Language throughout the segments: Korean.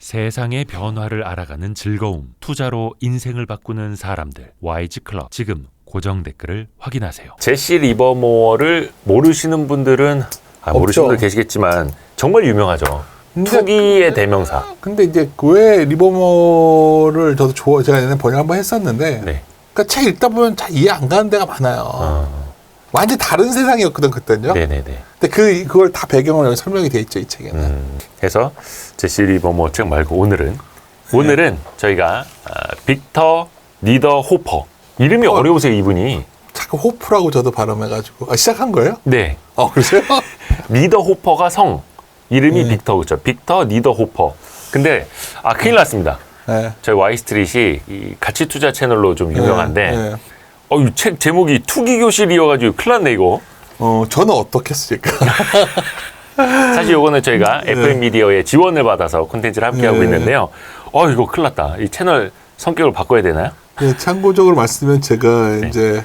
세상의 변화를 알아가는 즐거움, 투자로 인생을 바꾸는 사람들, YG클럽. 지금 고정 댓글을 확인하세요. 제시 리버모어를 모르시는 분들은 모르시는 분들 계시겠지만 정말 유명하죠. 투기의 대명사. 근데 이제 왜 리버모어를 저도 제가 예전에 번역 한번 했었는데, 네. 그러니까 책 읽다 보면 잘 이해 안 가는 데가 많아요. 완전 다른 세상이었거든 그때는요. 네네네. 근데 그걸 다 배경으로 여기 설명이 돼 있죠, 이 책에는. 그래서 제시 리버모어 책 말고 오늘은 저희가 빅터 니더 호퍼. 이름이 어려우세요, 이분이. 자꾸 호프라고 저도 발음해가지고. 시작한 거예요? 네. 그러세요? 니더 호퍼가 성. 이름이 빅터, 그렇죠? 빅터 니더 호퍼. 근데 큰일 났습니다. 네. 저희 와이스트릿이 이 가치 투자 채널로 좀 유명한데 네. 이 책 제목이 투기 교실이어가지고 큰일 났네 이거. 저는 어떻게 쓸까? 사실 요거는 저희가 FM 미디어의 지원을 받아서 콘텐츠를 함께 하고 있는데요. 이거 큰일 났다. 이 채널 성격을 바꿔야 되나요? 네, 참고적으로 말씀드리면 제가 이제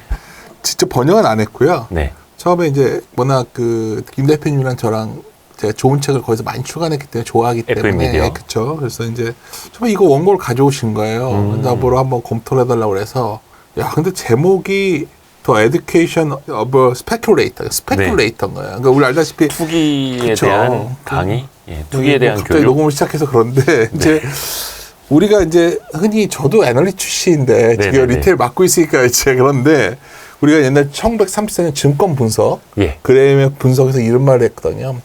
직접 번역은 안 했고요. 네. 처음에 이제 워낙 김 대표님이랑 저랑 제가 좋은 책을 거기서 많이 출간했기 때문에 좋아하기 때문에. 미디어. 그렇죠. 그래서 이제 처음에 이거 원고를 가져오신 거예요. 나보러 한번 검토를 해달라고 그래서 근데 제목이 The Education of a Speculator인 거예요. 그러니까 우리 알다시피 투기에 대한 강의, 투기에 대한 갑자기 교육. 녹음을 시작해서 그런데 이제 우리가 이제 흔히 저도 애널리스트 출신인데 지금 리테일 맡고 있으니까 이제 그런데 우리가 옛날 1934년 증권 분석, 그레임의 분석에서 이런 말을 했거든요.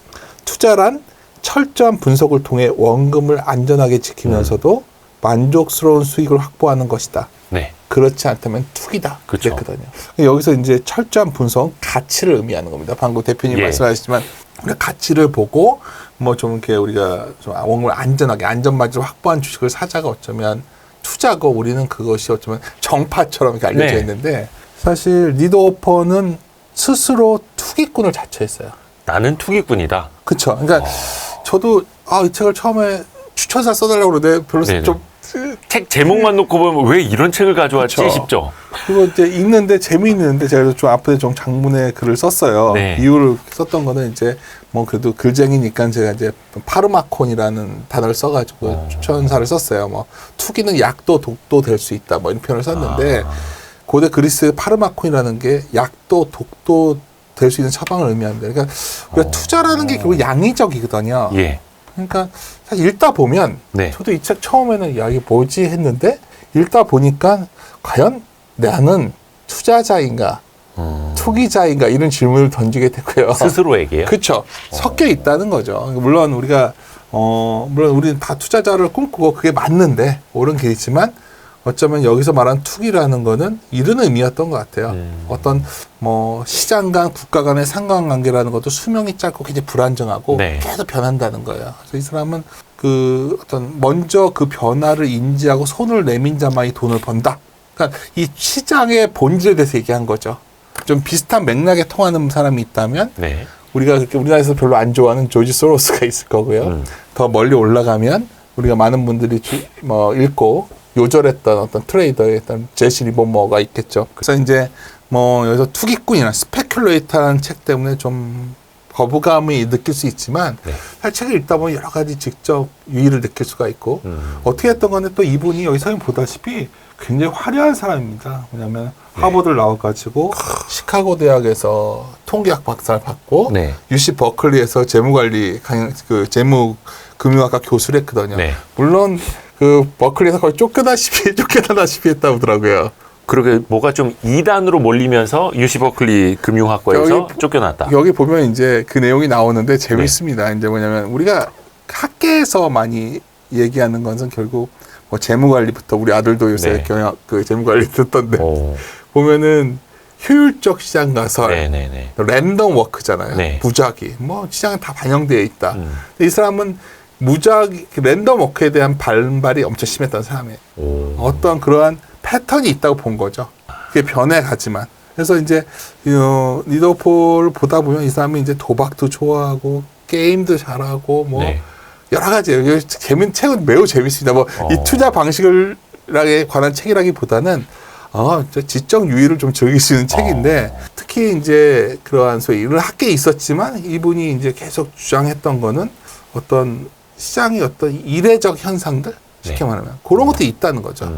투자란 철저한 분석을 통해 원금을 안전하게 지키면서도 만족스러운 수익을 확보하는 것이다. 네. 그렇지 않다면 투기다. 그렇죠. 그랬거든요. 여기서 이제 철저한 분석, 가치를 의미하는 겁니다. 방금 대표님 말씀하셨지만 우리가 가치를 보고 뭐 좀 이렇게 우리가 좀 원금을 안전하게 안전마진을 확보한 주식을 사자가 어쩌면 투자고 우리는 그것이 어쩌면 정파처럼 이렇게 알려져 있는데 사실 니더 호퍼는 스스로 투기꾼을 자처했어요. 나는 투기꾼이다. 그렇죠. 그러니까 저도 이 책을 처음에 추천사 써달라고 그러는데 별로 좀 책 제목만 놓고 보면 왜 이런 책을 가져왔지 싶죠. 그리고 이제 읽는데 재미있는데 제가 좀 앞에 좀 장문의 글을 썼어요. 이유를 썼던 거는 이제 뭐 그래도 글쟁이니까 제가 이제 파르마콘이라는 단어를 써가지고 추천사를 썼어요. 뭐 투기는 약도 독도 될 수 있다 뭐 이런 표현을 썼는데 고대 그리스의 파르마콘이라는 게 약도 독도 될 수 있는 처방을 의미합니다. 그러니까 우리가 투자라는 게 결국 양의적이거든요. 그러니까 사실 읽다 보면 저도 이 책 처음에는 이게 뭐지 했는데 읽다 보니까 과연 나는 투자자인가 투기자인가 이런 질문을 던지게 되고요. 스스로에게요? 그렇죠. 섞여 있다는 거죠. 물론 우리가 물론 우리는 다 투자자를 꿈꾸고 그게 맞는데 옳은 길이지만 어쩌면 여기서 말하는 투기라는 거는 이런 의미였던 것 같아요. 어떤 뭐 시장 간 국가 간의 상관관계라는 것도 수명이 짧고 굉장히 불안정하고 계속 변한다는 거예요. 그래서 이 사람은 먼저 그 변화를 인지하고 손을 내민 자만이 돈을 번다. 그러니까 이 시장의 본질에 대해서 얘기한 거죠. 좀 비슷한 맥락에 통하는 사람이 있다면 우리가 그렇게 우리나라에서 별로 안 좋아하는 조지 소로스가 있을 거고요. 더 멀리 올라가면 우리가 많은 분들이 읽고 요절했던 어떤 트레이더의 어떤 제시 리버모어가 있겠죠. 그래서 이제 뭐 여기서 투기꾼이나 스페큘레이터라는 책 때문에 좀 거부감이 느낄 수 있지만 사실 책을 읽다 보면 여러 가지 직접 유의를 느낄 수가 있고 어떻게 했던 건데 또 이분이 여기 서면 보다시피 굉장히 화려한 사람입니다. 왜냐하면 하버드를 나와가지고 시카고 대학에서 통계학 박사를 받고 UC 버클리에서 재무관리 재무금융학과 교수를 했거든요. 물론 버클리에서 거의 쫓겨나다시피 했다고 하더라고요. 그러게 뭐가 좀 2단으로 몰리면서 UC 버클리 금융학과에서 쫓겨났다. 여기 보면 이제 그 내용이 나오는데 재밌습니다. 이제 뭐냐면 우리가 학계에서 많이 얘기하는 것은 결국 뭐 재무관리부터 우리 아들도 요새 재무관리 듣던데 보면은 효율적 시장 가설, 랜덤 워크잖아요. 무작위, 뭐 시장에 다 반영되어 있다. 이 사람은 무작위, 랜덤 워크에 대한 반발이 엄청 심했던 사람이에요. 어떤 그러한 패턴이 있다고 본 거죠. 그게 변해가지만. 그래서 이제 니더 호퍼를 보다 보면 이 사람이 이제 도박도 좋아하고 게임도 잘하고 뭐 여러 가지예요. 책은 매우 재밌습니다. 뭐 이 투자 방식에 관한 책이라기보다는 지적 유의를 좀 즐길 수 있는 책인데 특히 이제 그러한 소위 이런 학계에 있었지만 이분이 이제 계속 주장했던 거는 어떤 시장의 어떤 이례적 현상들 쉽게 네. 말하면 그런 것들이 있다는 거죠.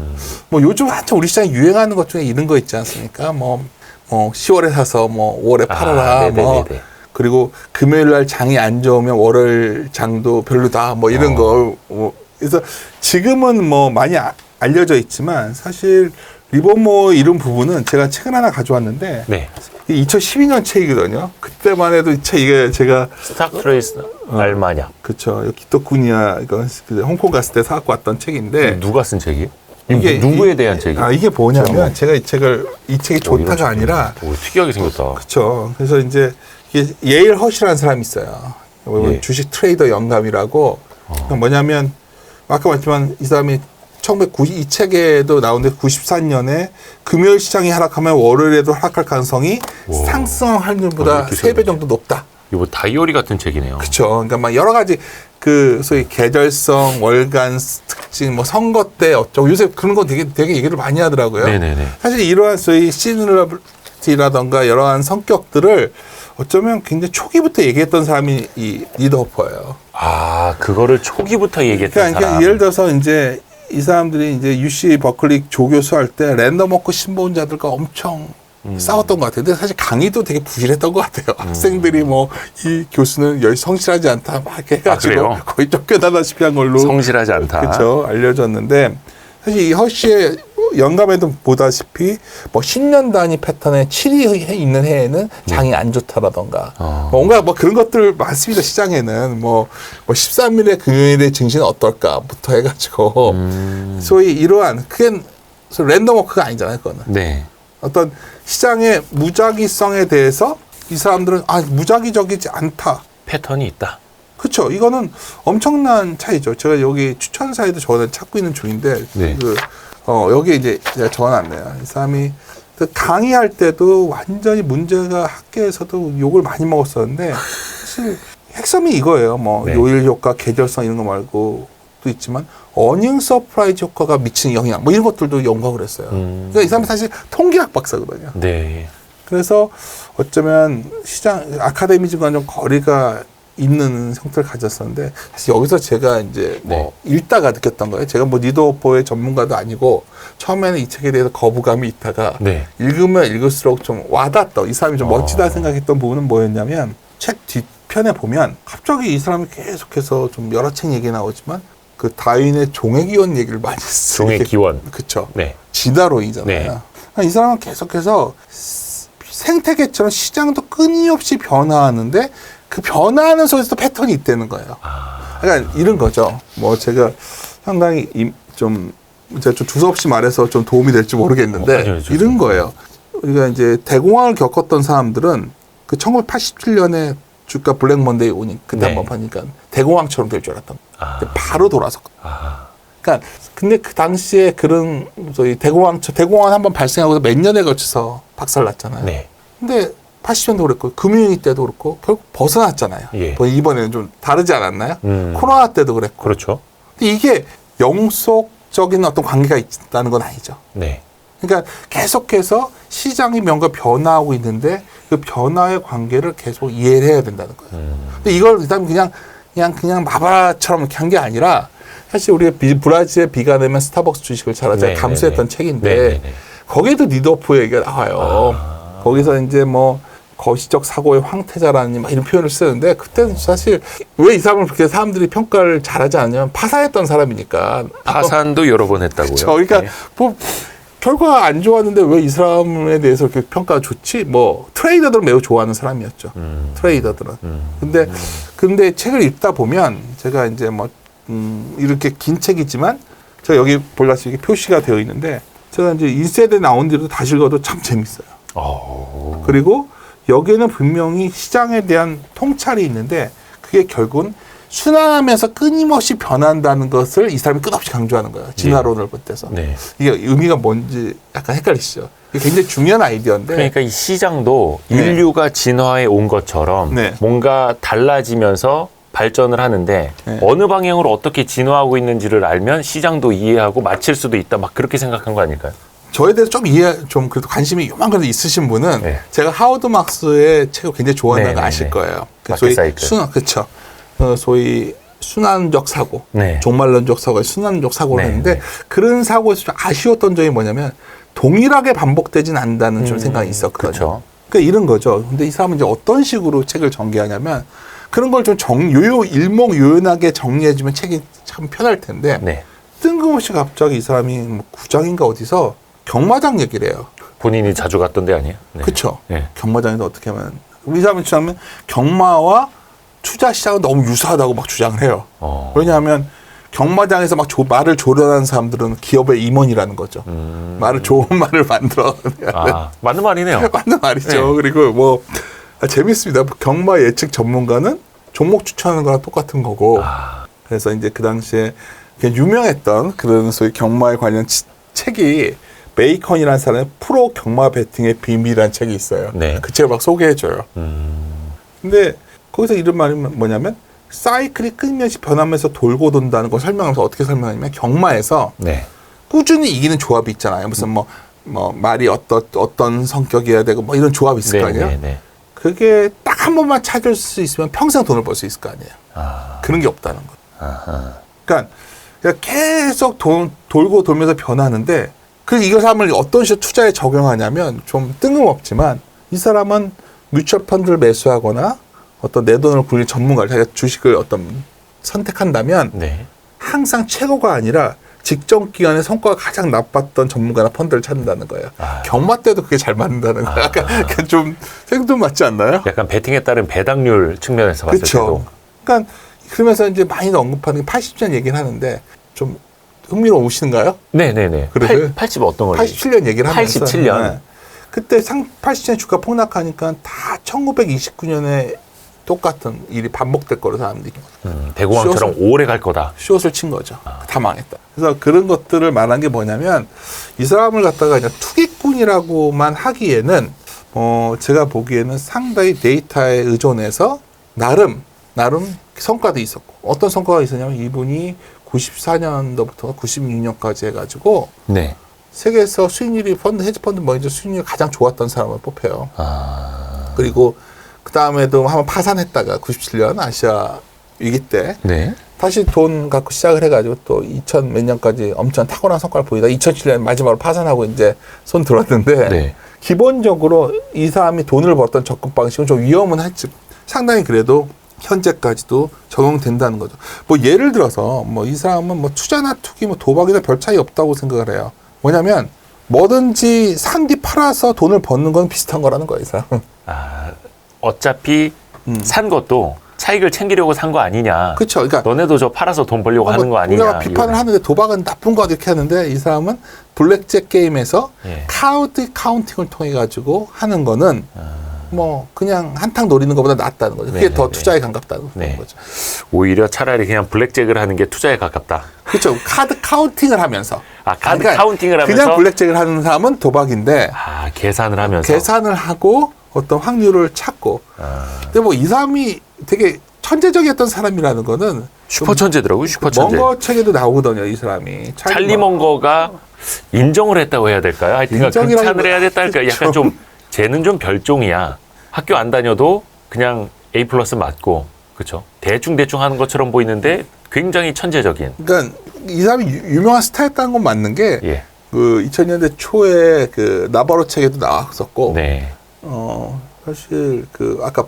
뭐 요즘 한참 우리 시장에 유행하는 것 중에 이런 거 있지 않습니까? 뭐 10월에 사서 뭐 5월에 팔아라. 뭐 그리고 금요일 날 장이 안 좋으면 월요일 장도 별로다. 뭐 이런 거. 그래서 지금은 뭐 많이 알려져 있지만 사실 리버모어 이런 부분은 제가 책을 하나 가져왔는데 네. 2012년 책이거든요. 그때만 해도 이 책 이게 제가 스탁 트레이스 알마냐. 그쵸. 기토쿠니아 이거 홍콩 갔을 때 사갖고 왔던 책인데 누가 쓴 책이에요? 이게 누구에 대한 책이에요? 이게 뭐냐면 제가 이 책이 좋다가 아니라 특이하게 생겼다. 그쵸. 그래서 이제 이게 예일 허시라는 사람이 있어요. 예. 주식 트레이더 영감이라고. 뭐냐면 아까 말했지만 이 사람이 이 책에도 나오는데 94년에 금요일 시장이 하락하면 월요일에도 하락할 가능성이 상승 확률보다 3배 정도 높다. 이거 다이어리 같은 책이네요. 그렇죠. 그러니까 막 여러 가지 그 소위 계절성, 월간 특징, 뭐 선거 때 어쩌고 요새 그런 거 되게 얘기를 많이 하더라고요. 네네네. 사실 이러한 소위 시즈널리티라던가 여러한 성격들을 어쩌면 굉장히 초기부터 얘기했던 사람이 이 리더퍼예요. 아, 그거를 초기부터 얘기했던 그러니까 사람. 예를 들어서 이제 이 사람들이 이제 UC 버클리 조교수 할 때 랜덤 워크 신보원자들과 엄청 싸웠던 것 같아요. 근데 사실 강의도 되게 부실했던 것 같아요. 학생들이 뭐 이 교수는 성실하지 않다 막 이렇게 해가지고 거의 쫓겨나다시피 한 걸로 성실하지 않다. 그렇죠. 알려졌는데 사실 이 허쉬의 영감에도 보다시피 뭐 10년 단위 패턴에 7위 있는 해에는 장이 안 좋다라던가 뭔가 뭐 그런 것들 많습니다. 시장에는 뭐 13일에 금요일에 증시는 어떨까부터 해가지고 소위 이러한 그게 랜덤 워크가 아니잖아요. 그거는 네. 어떤 시장의 무작위성에 대해서 이 사람들은 무작위적이지 않다. 패턴이 있다. 그렇죠. 이거는 엄청난 차이죠. 제가 여기 추천사에도 저는 찾고 있는 중인데 네. 여기 이제 제가 적어놨네요. 이 사람이 강의할 때도 완전히 문제가 학계에서도 욕을 많이 먹었었는데 사실 핵심이 이거예요. 뭐 네. 요일 효과, 계절성 이런 거 말고도 있지만 어닝 서프라이즈 효과가 미치는 영향 뭐 이런 것들도 연구를 했어요. 그러니까 이 사람이 사실 통계학 박사거든요. 네. 그래서 어쩌면 시장 아카데미즘과 좀 거리가 있는 형태를 가졌었는데 사실 여기서 제가 이제 뭐 읽다가 느꼈던 거예요. 제가 뭐 리더오퍼의 전문가도 아니고 처음에는 이 책에 대해서 거부감이 있다가 읽으면 읽을수록 좀 와닿았던 이 사람이 좀 멋지다 생각했던 부분은 뭐였냐면 책 뒷편에 보면 갑자기 이 사람이 계속해서 좀 여러 책 얘기 나오지만 그 다윈의 종의 기원 얘기를 많이 했어요. 종의 기원. 그렇죠. 네. 진화론이잖아요. 이 사람은 계속해서 생태계처럼 시장도 끊임없이 변화하는데 그 변화하는 속에서도 패턴이 있다는 거예요. 그러니까 이런 거죠. 뭐 제가 상당히 제가 좀 두서없이 말해서 좀 도움이 될지 모르겠는데 이런 거예요. 우리가 이제 대공황을 겪었던 사람들은 그 1987년에 주가 블랙 먼데이 오니 그때 한번 보니까 대공황처럼 될 줄 알았던 거예요. 근데 바로 돌아섰거든요. 그러니까 근데 그 당시에 그런 저희 대공황 한번 발생하고서 몇 년에 걸쳐서 박살났잖아요. 네. 근데 80년도 그랬고 금융위기 때도 그렇고 결국 벗어났잖아요. 예. 이번에는 좀 다르지 않았나요? 코로나 때도 그랬고. 그렇죠. 근데 이게 영속적인 어떤 관계가 있다는 건 아니죠. 네. 그러니까 계속해서 시장이 뭔가 변화하고 있는데 그 변화의 관계를 계속 이해를 해야 된다는 거예요. 근데 이걸 그다음 그냥 마바라처럼 이렇게 한 게 아니라 사실 우리가 브라질에 비가 내면 스타벅스 주식을 사라져 감수했던 책인데 거기에도 리더오프 얘기가 나와요. 거기서 이제 뭐 거시적 사고의 황태자라는 막 이런 표현을 쓰는데 그때는 사실 왜 이 사람을 그렇게 사람들이 평가를 잘하지 않냐면 파산했던 사람이니까. 파산도 여러 번 했다고요. 그렇죠. 그러니까 뭐 결과가 안 좋았는데 왜 이 사람에 대해서 이렇게 평가가 좋지? 뭐 트레이더들은 매우 좋아하는 사람이었죠. 트레이더들은. 근데 책을 읽다 보면 제가 이제 뭐 이렇게 긴 책이지만 제가 여기 보다시피 표시가 되어 있는데 제가 이제 1세대 나온 뒤로 다시 읽어도 참 재밌어요. 그리고 여기에는 분명히 시장에 대한 통찰이 있는데 그게 결국은 순환하면서 끊임없이 변한다는 것을 이 사람이 끝없이 강조하는 거예요. 진화론을 빗대서. 네. 이게 의미가 뭔지 약간 헷갈리시죠? 이게 굉장히 중요한 아이디어인데. 그러니까 이 시장도 인류가 진화해 온 것처럼 뭔가 달라지면서 발전을 하는데 어느 방향으로 어떻게 진화하고 있는지를 알면 시장도 이해하고 맞힐 수도 있다. 막 그렇게 생각한 거 아닐까요? 저에 대해서 좀 그래도 관심이 요만큼 있으신 분은 제가 하워드 막스의 책을 굉장히 좋아한다는 거 아실 거예요. 마켓 사이클. 그렇죠. 소위 순환적 사고, 네. 종말론적 사고에 순환적 사고를 네, 했는데 네. 그런 사고에서 좀 아쉬웠던 점이 뭐냐면 동일하게 반복되진 않는다는 좀 생각이 있었거든요. 그쵸. 그러니까 이런 거죠. 근데 이 사람은 이제 어떤 식으로 책을 전개하냐면 그런 걸 좀 일목요연하게 정리해주면 책이 참 편할 텐데 네. 뜬금없이 갑자기 이 사람이 뭐 구장인가 어디서 경마장 얘기를 해요. 본인이 자주 갔던 데 아니에요? 네. 그렇죠. 네. 경마장에서 어떻게 하면 이 사람은 주장하면 경마와 투자 시장은 너무 유사하다고 막 주장을 해요. 왜냐하면 경마장에서 막 말을 조련하는 사람들은 기업의 임원이라는 거죠. 말을 좋은 말을 만들어. 맞는 말이네요. 맞는 말이죠. 네. 그리고 뭐 재밌습니다. 경마 예측 전문가는 종목 추천하는 거랑 똑같은 거고. 그래서 이제 그 당시에 유명했던 그런 소위 경마에 관련 책이 베이컨이라는 사람의 프로 경마 배팅의 비밀이라는 책이 있어요. 네. 그 책을 막 소개해줘요. 근데 거기서 이런 말이 뭐냐면 사이클이 끊임없이 변하면서 돌고 돈다는 걸 설명하면서 어떻게 설명하냐면 경마에서 네. 꾸준히 이기는 조합이 있잖아요. 무슨 뭐 말이 어떤 성격이어야 되고 뭐 이런 조합이 있을 거 아니에요. 네, 네. 그게 딱 한 번만 찾을 수 있으면 평생 돈을 벌 수 있을 거 아니에요. 그런 게 없다는 거예요. 그러니까 계속 돌고 돌면서 변하는데 그래서 이 사람을 어떤 식으로 투자에 적용하냐면 좀 뜬금없지만 이 사람은 뮤추얼 펀드를 매수하거나 어떤 내 돈을 굴리는 전문가를 자기가 주식을 선택한다면 네. 항상 최고가 아니라 직전 기간에 성과가 가장 나빴던 전문가나 펀드를 찾는다는 거예요. 경마 때도 그게 잘 맞는다는 거예요. 약간 좀 생뚱맞지 않나요? 약간 베팅에 따른 배당률 측면에서 봤을 그렇죠. 때도. 그러니까 그러면서 이제 많이 언급하는 게 80년 얘기를 하는데 좀 흥미로우신가요? 네네네. 그래서요? 80 어떤 걸로? 87년 얘기를 하면서 87년. 그때 80년 주가 폭락하니까 다 1929년에 똑같은 일이 반복될 거로 사람들이 대공황처럼 오래 갈 거다. 숏을 친 거죠. 다 망했다. 그래서 그런 것들을 말한 게 뭐냐면 이 사람을 갖다가 그냥 투기꾼이라고만 하기에는 제가 보기에는 상당히 데이터에 의존해서 나름 성과도 있었고 어떤 성과가 있었냐면 이분이 94년도부터 96년까지 해가지고 네. 세계에서 수익률이 헤지펀드 먼저 수익률이 가장 좋았던 사람을 뽑혀요. 그리고 그 다음에도 한번 파산했다가 97년 아시아 위기 때 네. 다시 돈 갖고 시작을 해가지고 또 2000 몇 년까지 엄청 탁월한 성과를 보이다 2007년 마지막으로 파산하고 이제 손 들었는데 네. 기본적으로 이 사람이 돈을 벌었던 접근 방식은 좀 위험은 했지 상당히 그래도 현재까지도 적용된다는 거죠. 뭐 예를 들어서 뭐 이 사람은 뭐 투자나 투기 뭐 도박이나 별 차이 없다고 생각을 해요. 뭐냐면 뭐든지 산 뒤 팔아서 돈을 버는 건 비슷한 거라는 거예요, 이 사람은. 어차피 산 것도 차익을 챙기려고 산 거 아니냐. 그렇죠. 그러니까 너네도 저 팔아서 돈 벌려고 하는 거 아니냐. 우리가 비판을 하는데 도박은 나쁜 거 이렇게 하는데 이 사람은 블랙잭 게임에서 예. 카드 카운팅을 통해 가지고 하는 거는 뭐 그냥 한탕 노리는 것보다 낫다는 거죠. 그게 네, 더 네. 투자에 가깝다는 네. 거죠. 오히려 차라리 그냥 블랙잭을 하는 게 투자에 가깝다. 그렇죠. 카드 카운팅을 하면서. 카드 카운팅을 하면서 그냥 블랙잭을 하는 사람은 도박인데 계산을 하면서 계산을 하고 어떤 확률을 찾고. 근데 뭐 이 사람이 되게 천재적이었던 사람이라는 거는 슈퍼천재더라고요. 슈퍼천재. 멍거 책에도 나오거든요. 이 사람이. 찰리 멍거가 인정을 했다고 해야 될까요? 하여튼 극찬을 해야 됐다 할까요? 약간 좀 쟤는 좀 별종이야. 학교 안 다녀도 그냥 A+ 맞고 그렇죠. 대충 하는 것처럼 보이는데 굉장히 천재적인. 그러니까 이 사람이 유명한 스타였다는 건 맞는 게 예. 그 2000년대 초에 그 나바로 책에도 나왔었고 네. 사실 그 아까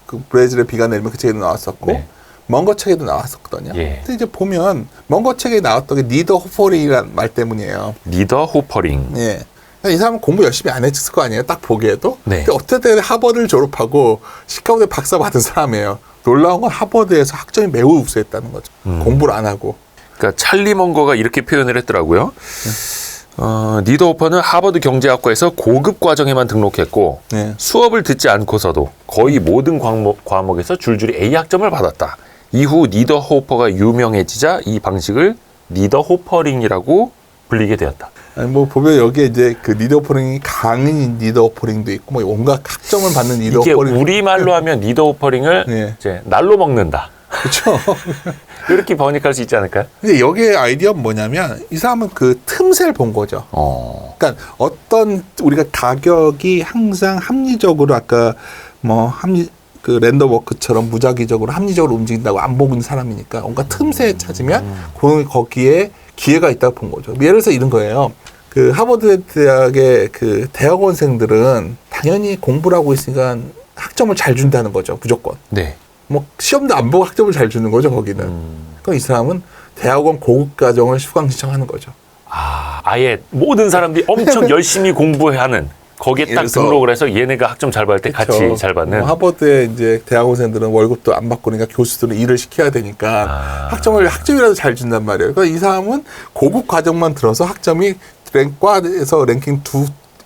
그 브레질의 비가 내리면 그 책에도 나왔었고 네. 멍거 책에도 나왔었거든요. 예. 근데 이제 보면 멍거 책에 나왔던 게 니더 호퍼링이라는 말 때문이에요. 리더 호퍼링. 예. 이 사람은 공부 열심히 안 했을 거 아니에요. 딱 보기에도. 네. 근데 어쨌든 하버드를 졸업하고 시카고대 박사 받은 사람이에요. 놀라운 건 하버드에서 학점이 매우 우수했다는 거죠. 공부를 안 하고. 그러니까 찰리 멍거가 이렇게 표현을 했더라고요. 니더 호퍼는 하버드 경제학과에서 고급 과정에만 등록했고 네. 수업을 듣지 않고서도 거의 모든 과목에서 줄줄이 A 학점을 받았다. 이후 니더 호퍼가 유명해지자 이 방식을 니더 호퍼링이라고 불리게 되었다. 아니 뭐 보면 여기에 이제 그 니더 호퍼링이 강인 니더 호퍼링도 있고 뭐 온갖 학점을 받는 니더 이게 호퍼링. 우리말로 하면 니더 호퍼링을 네. 이제 날로 먹는다. 그렇죠. 이렇게 번역할 수 있지 않을까요? 근데 여기에 아이디어는 뭐냐면 이 사람은 그 틈새를 본 거죠. 그러니까 어떤 우리가 가격이 항상 합리적으로 아까 뭐 그 랜덤 워크처럼 무작위적으로 합리적으로 움직인다고 안 보고 있는 사람이니까 온갖 틈새 찾으면 거기에 기회가 있다고 본 거죠. 예를 들어서 이런 거예요. 그 하버드 대학의 그 대학원생들은 당연히 공부를 하고 있으니까 학점을 잘 준다는 거죠. 무조건. 네. 뭐 시험도 안 보고 학점을 잘 주는 거죠. 거기는. 그럼 이 사람은 대학원 고급 과정을 수강 신청하는 거죠. 아예 모든 사람들이 엄청 열심히 공부하는 거기에 딱 그래서- 등록을 해서 얘네가 학점 잘 받을 때 같이 그쵸. 잘 받는. 하버드에 이제 대학원생들은 월급도 안 받고 그러니까 교수들은 일을 시켜야 되니까 학점이라도 잘 준단 말이에요. 그러니까 이 사람은 고급 과정만 들어서 학점이 과에서 랭킹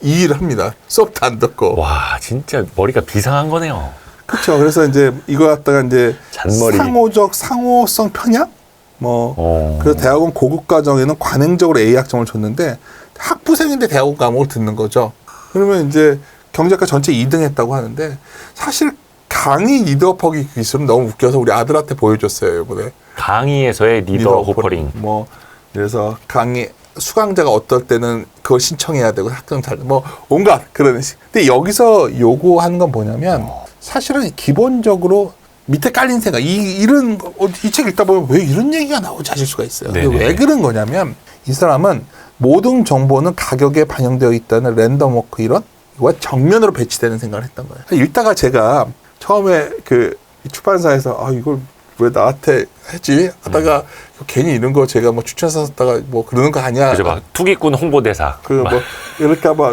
2위를 합니다. 수업도 안 듣고. 와, 진짜 머리가 비상한 거네요. 그렇죠. 그래서 이제 이거 갖다가 이제 잔머리. 상호성 편향? 그래서 대학원 고급 과정에는 관행적으로 A 학점을 줬는데 학부생인데 대학원 과목을 듣는 거죠. 그러면 이제 경제학과 전체 2등 했다고 하는데 사실 강의 리더퍼기 기술은 너무 웃겨서 우리 아들한테 보여줬어요, 이번에. 강의에서의 리더 호퍼링. 그래서 강의 수강자가 어떨 때는 그걸 신청해야 되고 학점 잘 온갖 그런 근데 여기서 요구하는 건 뭐냐면 사실은 기본적으로 밑에 깔린 생각 이런 이 책 읽다 보면 왜 이런 얘기가 나오지 하실 수가 있어요. 근데 왜 그런 거냐면 이 사람은 모든 정보는 가격에 반영되어 있다는 랜덤 워크 이런 이거 정면으로 배치되는 생각을 했던 거예요. 읽다가 제가 처음에 그 출판사에서 이걸 왜 나한테 했지 하다가 괜히 이런 거 제가 뭐 추천서 썼다가 뭐 그러는 거 아니야. 그죠, 막 투기꾼 홍보대사. 이럴까봐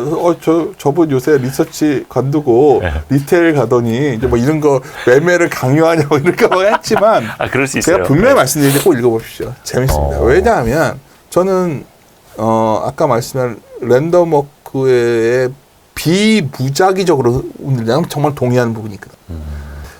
저분 요새 리서치 관두고 리테일 가더니 이제 뭐 이런 거 매매를 강요하냐고 이럴까봐 했지만 그럴 수 있어요. 제가 분명히 말씀드리는데 꼭 읽어보십시오. 재밌습니다. 왜냐하면 저는 아까 말씀한 랜덤 워크의 비무작위적으로 운영하는 정말 동의하는 부분이 있거든요.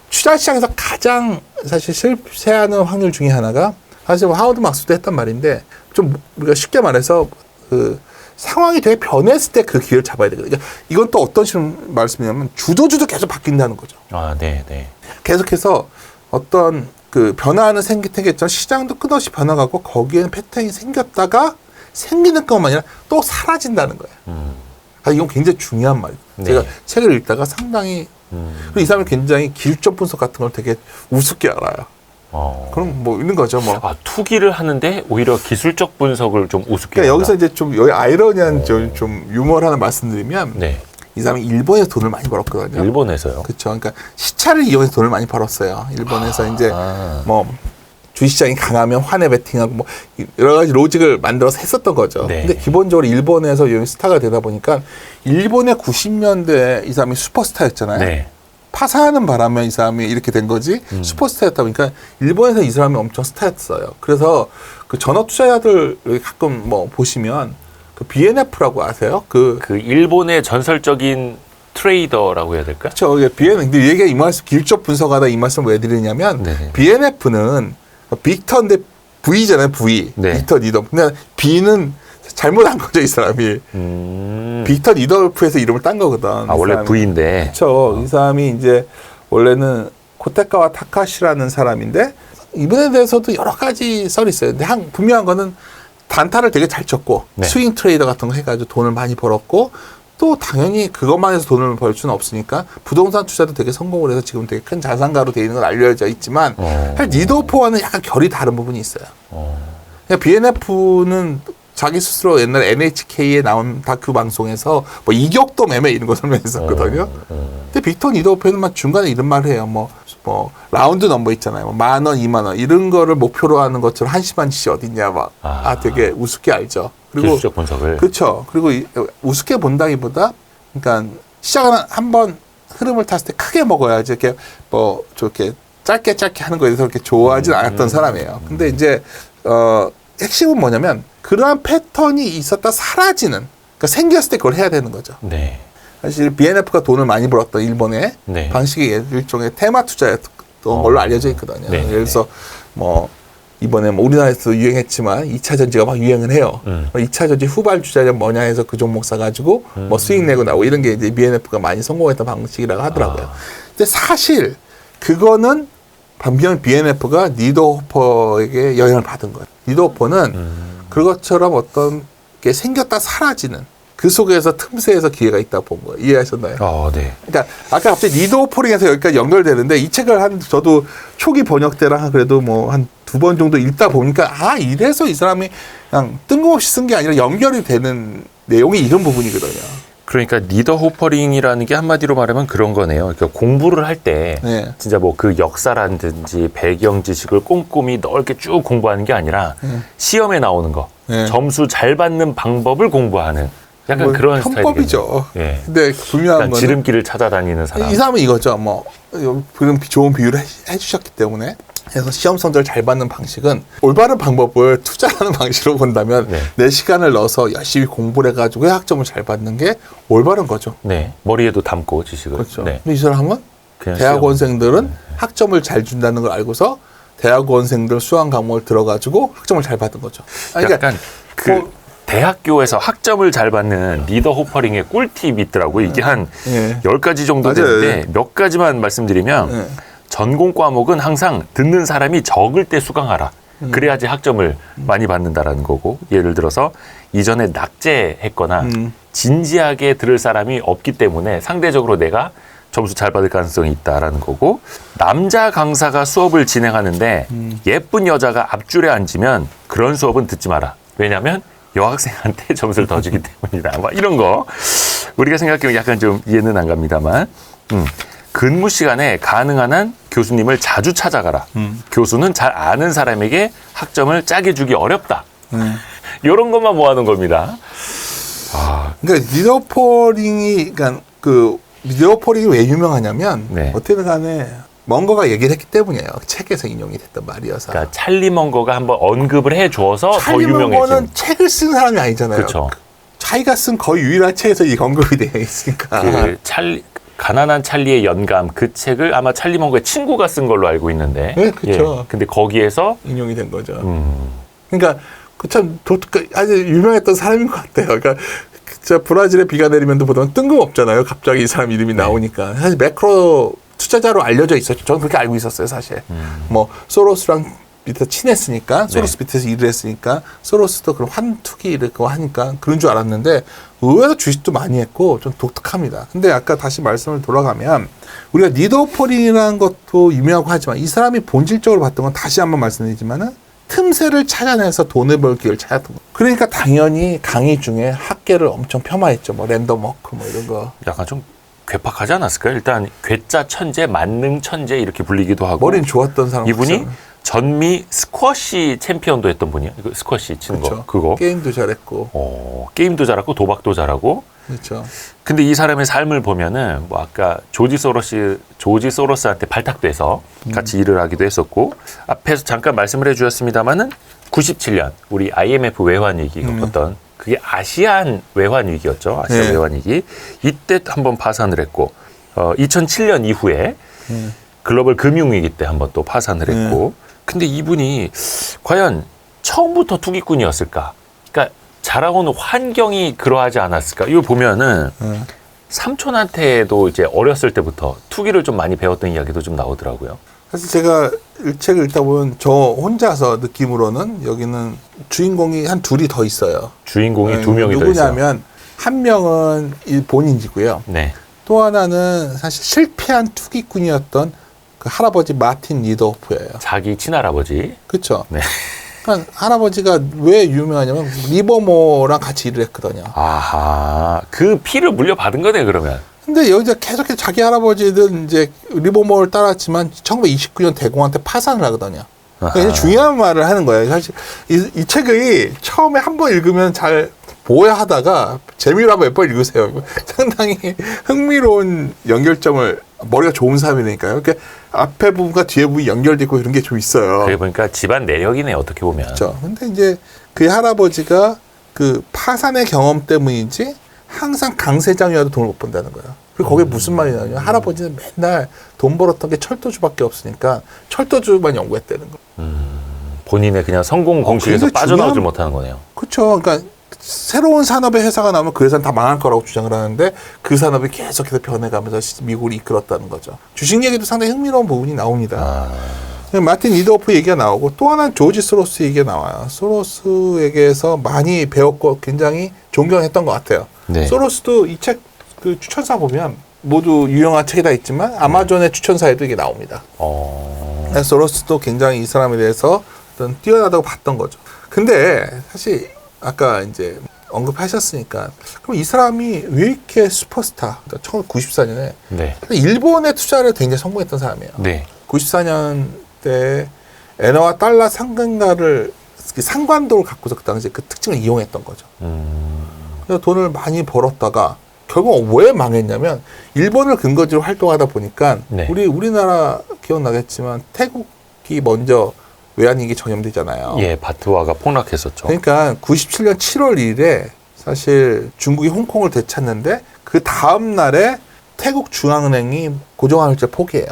투자 시장에서 가장 사실 실패하는 확률 중에 하나가 사실 하워드 막스도 했단 말인데 좀 우리가 쉽게 말해서 그 상황이 되게 변했을 때 그 기회를 잡아야 되거든요. 그러니까 이건 또 어떤 식으로 말씀이냐면 주도주도 계속 바뀐다는 거죠. 네. 계속해서 어떤 그 변화는 생기겠지만 시장도 끝없이 변화가고 거기에는 패턴이 생겼다가 생기는 것만 아니라 또 사라진다는 거예요. 이건 굉장히 중요한 말이에요. 제가 책을 읽다가 상당히 그리고 이 사람이 굉장히 기술적 분석 같은 걸 되게 우습게 알아요. 그럼 뭐 있는 거죠, 뭐. 투기를 하는데 오히려 기술적 분석을 좀 우습게. 그러니까 여기서 이제 좀 여기 아이러니한 좀 유머를 하나 말씀드리면 이 사람이 일본에서 돈을 많이 벌었거든요. 일본에서요? 그렇죠. 그러니까 시차를 이용해서 돈을 많이 벌었어요. 일본에서 이제 뭐 주식시장이 강하면 환에 베팅하고 뭐 여러 가지 로직을 만들어서 했었던 거죠. 근데 기본적으로 일본에서 스타가 되다 보니까 일본의 90년대 이 사람이 슈퍼스타였잖아요. 파산하는 바람에 이 사람이 이렇게 된 거지 슈퍼스타였다 보니까 일본에서 이 사람이 엄청 스타였어요. 그래서 그 전업 투자자들 가끔 뭐 보시면 그 BNF라고 아세요? 그 일본의 전설적인 트레이더라고 해야 될까? 그렇죠. 근데 얘가 이 말씀 기술적 분석하다 이 말씀 왜 드리냐면 BNF는 빅터인데 V잖아요. V. 빅터 니더프. 근데 B는 잘못한 거죠, 이 사람이. 빅터 니더프에서 이름을 딴 거거든. 원래 V인데. 그렇죠. 이 사람이 이제 원래는 코테카와 타카시라는 사람인데 이분에 대해서도 여러 가지 썰이 있어요. 근데 분명한 거는 단타를 되게 잘 쳤고 스윙 트레이더 같은 거 해가지고 돈을 많이 벌었고 또 당연히 그것만 해서 돈을 벌 수는 없으니까 부동산 투자도 되게 성공을 해서 지금 되게 큰 자산가로 되어 있는 건 알려져 있지만 사실 니더호퍼와는 약간 결이 다른 부분이 있어요. 그러니까 BNF는 자기 스스로 옛날 NHK에 나온 다큐 방송에서 뭐 이격도 매매 이런 거 설명했었거든요. 근데 빅터 니더호퍼는 막 중간에 이런 말을 해요. 뭐 라운드 넘버 있잖아요. 뭐 10,000원, 20,000원 이런 거를 목표로 하는 것처럼 한심한 짓이 어딨냐 막 되게 우습게 알죠. 그리고 기술적 분석을. 그렇죠. 그리고 우습게 본다기보다 그러니까 시작은 한번 흐름을 탔을 때 크게 먹어야지 이렇게 뭐 저렇게 짧게 하는 거에 대해서 그렇게 좋아하진 않았던 사람이에요. 근데 이제 핵심은 뭐냐면 그러한 패턴이 있었다 사라지는 그러니까 생겼을 때 그걸 해야 되는 거죠. 사실 BNF가 돈을 많이 벌었던 일본의 방식이 일종의 테마 투자였던 걸로 알려져 있거든요. 예를 들어서 뭐 이번에 뭐 우리나라에서 유행했지만 2차 전지가 막 유행을 해요. 2차 전지 후발 투자는 뭐냐 해서 그 종목 사가지고 뭐 수익 내고 나오고 이런 게 이제 BNF가 많이 성공했던 방식이라고 하더라고요. 근데 사실 그거는 반면 BNF가 니더호퍼에게 영향을 받은 거예요. 니더호퍼는 그것처럼 어떤 게 생겼다 사라지는 그 속에서 틈새에서 기회가 있다고 본 거예요. 이해하셨나요? 네. 그러니까 아까 갑자기 리더 오퍼링에서 여기까지 연결되는데 이 책을 저도 초기 번역 때랑 그래도 뭐 한 2번 정도 읽다 보니까 이래서 이 사람이 그냥 뜬금없이 쓴 게 아니라 연결이 되는 내용이 이런 부분이거든요. 그러니까 리더 호퍼링이라는 게 한마디로 말하면 그런 거네요. 그러니까 공부를 할 때 네. 진짜 뭐 그 역사라든지 배경 지식을 꼼꼼히 넓게 쭉 공부하는 게 아니라 시험에 나오는 거, 네. 점수 점수 잘 받는 방법을 공부하는 약간 뭐 그런 편법이죠. 스타일이겠네요. 예. 근데 분명한 약간 거는 지름길을 찾아다니는 사람. 이 사람은 이거죠. 뭐 그런 좋은 비유를 해주셨기 때문에 그래서 시험 성적을 잘 받는 방식은 올바른 방법을 투자하는 방식으로 본다면 네. 내 시간을 넣어서 열심히 공부를 해가지고 학점을 잘 받는 게 올바른 거죠. 네. 머리에도 담고 지식을. 그렇죠. 네. 근데 이 사람은 그냥 대학원생들은 학점을 잘 준다는 걸 알고서 대학원생들 수학 과목을 들어가지고 학점을 잘 받은 거죠. 약간 그 뭐- 대학교에서 학점을 잘 받는 리더 호퍼링의 꿀팁이 있더라고요. 이게 한 예. 10가지 정도 맞아요. 되는데 몇 가지만 말씀드리면 예. 전공 과목은 항상 듣는 사람이 적을 때 수강하라. 그래야지 학점을 많이 받는다라는 거고, 예를 들어서 이전에 낙제했거나 진지하게 들을 사람이 없기 때문에 상대적으로 내가 점수 잘 받을 가능성이 있다라는 거고, 남자 강사가 수업을 진행하는데 예쁜 여자가 앞줄에 앉으면 그런 수업은 듣지 마라. 왜냐하면 여학생한테 점수를 더 주기 때문이다. 뭐 이런 거 우리가 생각해보면 약간 좀 이해는 안 갑니다만, 근무 시간에 가능한 한 교수님을 자주 찾아가라. 교수는 잘 아는 사람에게 학점을 짜게 주기 어렵다. 이런 것만 모아놓은 겁니다. 그러니까 리더포링이 그러니까 그 리더포링이 왜 유명하냐면 네. 어떻게든 간에 멍거가 얘기를 했기 때문이에요. 책에서 인용이 됐던 말이어서. 그러니까 찰리 멍거가 한번 언급을 해줘서 더 찰리 유명해진. 멍거는 책을 쓴 사람이 아니잖아요. 그렇죠. 자기가 쓴 거의 유일한 책에서 이 언급이 되어 있으니까. 그 가난한 찰리의 연감, 그 책을 아마 찰리 멍거의 친구가 쓴 걸로 알고 있는데. 네, 그렇죠. 근데 거기에서 인용이 된 거죠. 그러니까 그 참 아주 유명했던 사람인 것 같아요. 그러니까 진짜 브라질에 비가 내리면도 보통 뜬금없잖아요. 갑자기 이 사람 이름이 나오니까. 사실 매크로 투자자로 알려져 있었죠. 저는 그렇게 알고 있었어요, 사실. 뭐 소로스랑 밑에 친했으니까, 소로스 밑에서 일을 했으니까, 소로스도 그런 환투기 이렇게 하니까 그런 줄 알았는데, 의외로 주식도 많이 했고, 좀 독특합니다. 근데 아까 다시 말씀을 돌아가면, 우리가 리더포링이라는 것도 유명하고 하지만, 이 사람이 본질적으로 봤던 건 다시 한번 말씀드리지만은, 틈새를 찾아내서 돈을 벌 기회를 찾았던 거예요. 그러니까 당연히 강의 중에 학계를 엄청 폄하했죠. 뭐 랜덤 워크 뭐 이런 거. 약간 좀 괴팍하지 않았을까요? 일단 괴짜 천재, 만능 천재 이렇게 불리기도 하고. 머리는 좋았던 사람. 이분이 같잖아요. 전미 스쿼시 챔피언도 했던 분이야. 스쿼시 치는 그렇죠. 거. 그거. 게임도 잘했고. 게임도 잘하고 도박도 잘하고. 그렇죠. 근데 이 사람의 삶을 보면은 뭐 아까 조지 소로스한테 발탁돼서 같이 일을 하기도 했었고, 앞에서 잠깐 말씀을 해주셨습니다만은 97년 우리 IMF 외환 위기가 겪었던 그게 아시안 외환 위기였죠. 아시아 네. 외환 위기. 이때 한번 파산을 했고, 2007년 이후에 글로벌 금융 위기 때 한번 또 파산을 했고. 근데 이분이 과연 처음부터 투기꾼이었을까? 그러니까 자라오는 환경이 그러하지 않았을까? 이거 보면은 삼촌한테도 이제 어렸을 때부터 투기를 좀 많이 배웠던 이야기도 좀 나오더라고요. 사실 제가 이 책을 읽다 보면 저 혼자서 느낌으로는 여기는 주인공이 한 둘이 더 있어요. 주인공이 두 명이 더 있어요. 누구냐면 한 명은 이 본인이고요. 네. 또 하나는 사실 실패한 투기꾼이었던 그 할아버지 마틴 리더호프예요. 자기 친할아버지. 그렇죠. 네. 그러니까 할아버지가 왜 유명하냐면 리버모어랑 같이 일을 했거든요. 아하. 그 피를 물려받은 거네, 그러면. 근데 여기서 계속해서 자기 할아버지는 이제 리버모어를 따랐지만 1929년 대공한테 파산을 하거든요. 그러니까 이제 중요한 말을 하는 거예요. 사실 이 책이 처음에 한 번 읽으면 잘 모해하다가 재미로 한번 몇 번 읽으세요. 상당히 흥미로운 연결점을 머리가 좋은 사람이니까요. 이렇게 앞에 부분과 뒤에 부분이 연결되고 이런 게 좀 있어요. 그래 보니까 집안 내력이네, 어떻게 보면. 그렇죠. 근데 이제 그 할아버지가 그 파산의 경험 때문인지 항상 강세장이라도 돈을 못 번다는 거예요. 그리고 거기에 무슨 말이 나냐면 할아버지는 맨날 돈 벌었던 게 철도주밖에 없으니까 철도주만 연구했다는 거예요. 본인의 그냥 성공 공식에서 굉장히 빠져나오질 중요한- 못하는 거네요. 그렇죠. 그러니까 새로운 산업의 회사가 나오면 그 회사는 다 망할 거라고 주장을 하는데 그 산업이 계속해서 변해가면서 미국을 이끌었다는 거죠. 주식 얘기도 상당히 흥미로운 부분이 나옵니다. 마틴 리더호프 얘기가 나오고 또 하나는 조지 소로스 얘기가 나와요. 소로스에게서 많이 배웠고 굉장히 존경했던 것 같아요. 네. 소로스도 이 책 그 추천사 보면 모두 유용한 책이 다 있지만 아마존의 추천사에도 이게 나옵니다. 그래서 소로스도 굉장히 이 사람에 대해서 어떤 뛰어나다고 봤던 거죠. 근데 사실 아까 이제 언급하셨으니까 그럼 이 사람이 왜 이렇게 슈퍼스타? 그러니까 1994년에 네. 일본에 투자를 굉장히 성공했던 사람이에요. 네. 94년 때 엔화와 달러 상근가를 상관도를 갖고서 그 당시에 그 특징을 이용했던 거죠. 그래서 돈을 많이 벌었다가 결국 왜 망했냐면 일본을 근거지로 활동하다 보니까 네. 우리나라 기억나겠지만 태국이 먼저 외환위기 전염되잖아요. 예, 바트화가 폭락했었죠. 그러니까 97년 7월 1일에 사실 중국이 홍콩을 되찾는데 그 다음 날에 태국 중앙은행이 고정화물자 포기해요.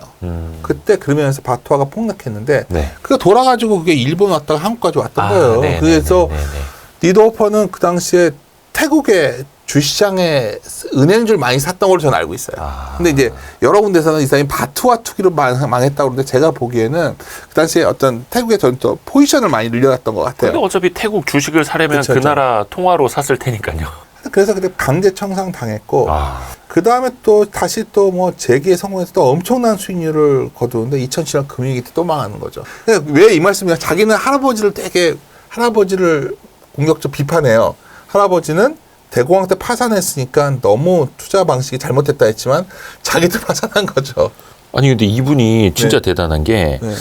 그때 그러면서 바트화가 폭락했는데 네. 그게 돌아가지고 그게 일본 왔다가 한국까지 왔던 거예요. 네, 그래서 네, 네, 네. 리드오퍼는 그 당시에 태국의 주시장에 은행줄 많이 샀던 걸로 저는 알고 있어요. 근데 이제 여러 군데서는 이 사람이 바트화 투기로 망했다고 그러는데 제가 보기에는 그 당시에 어떤 태국의 또 포지션을 많이 늘려놨던 것 같아요. 근데 어차피 태국 주식을 사려면 그쵸, 그 나라 통화로 샀을 테니까요. 그래서 그때 강제 청산 당했고 그 다음에 또 다시 또 뭐 재기에 성공해서 또 엄청난 수익률을 거두는데 2007년 금융위기 때 또 망하는 거죠. 왜 이 말씀이냐? 자기는 할아버지를 공격적으로 비판해요. 할아버지는 대공황 때 파산했으니까 너무 투자 방식이 잘못됐다 했지만 자기도 파산한 거죠. 아니 근데 이분이 진짜 네. 대단한 게 네.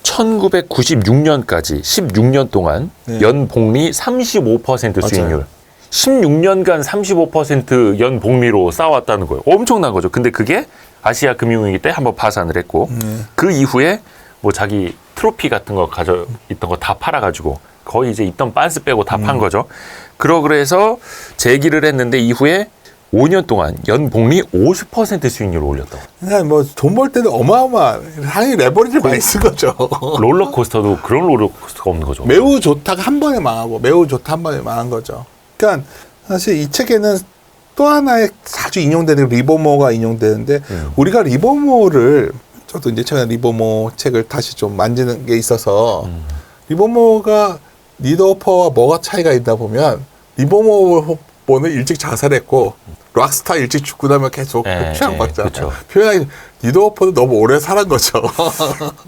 1996년까지 16년 동안 네. 연복리 35% 수익률. 맞아요. 16년간 35% 연복리로 쌓아왔다는 거예요. 엄청난 거죠. 근데 그게 아시아 금융위기 때 한번 파산을 했고 그 이후에 뭐 자기 트로피 같은 거 가져 있던 거 다 팔아가지고 거의 이제 있던 빤스 빼고 다 판 거죠. 그래서 재기를 했는데 이후에 5년 동안 연복리 50% 수익률을 올렸다고. 그러니까 뭐 돈 벌 때는 어마어마한 당연히 레버리지를 많이 쓴 거죠. 롤러코스터도 그런 롤러코스터가 없는 거죠. 매우 좋다가 한 번에 망하고 매우 좋다 한 번에 망한 거죠. 그러니까 사실 이 책에는 또 하나의 자주 인용되는 리버모어가 인용되는데 우리가 리버모어를 저도 이제 최근에 리버모어 책을 다시 좀 만지는 게 있어서 리버모어가 리드오퍼와 뭐가 차이가 있다 보면 리버모어는 일찍 자살했고 락스타 일찍 죽고 나면 계속 표현받잖아요. 그쵸. 표현하기 리드오퍼는 너무 오래 살은 거죠.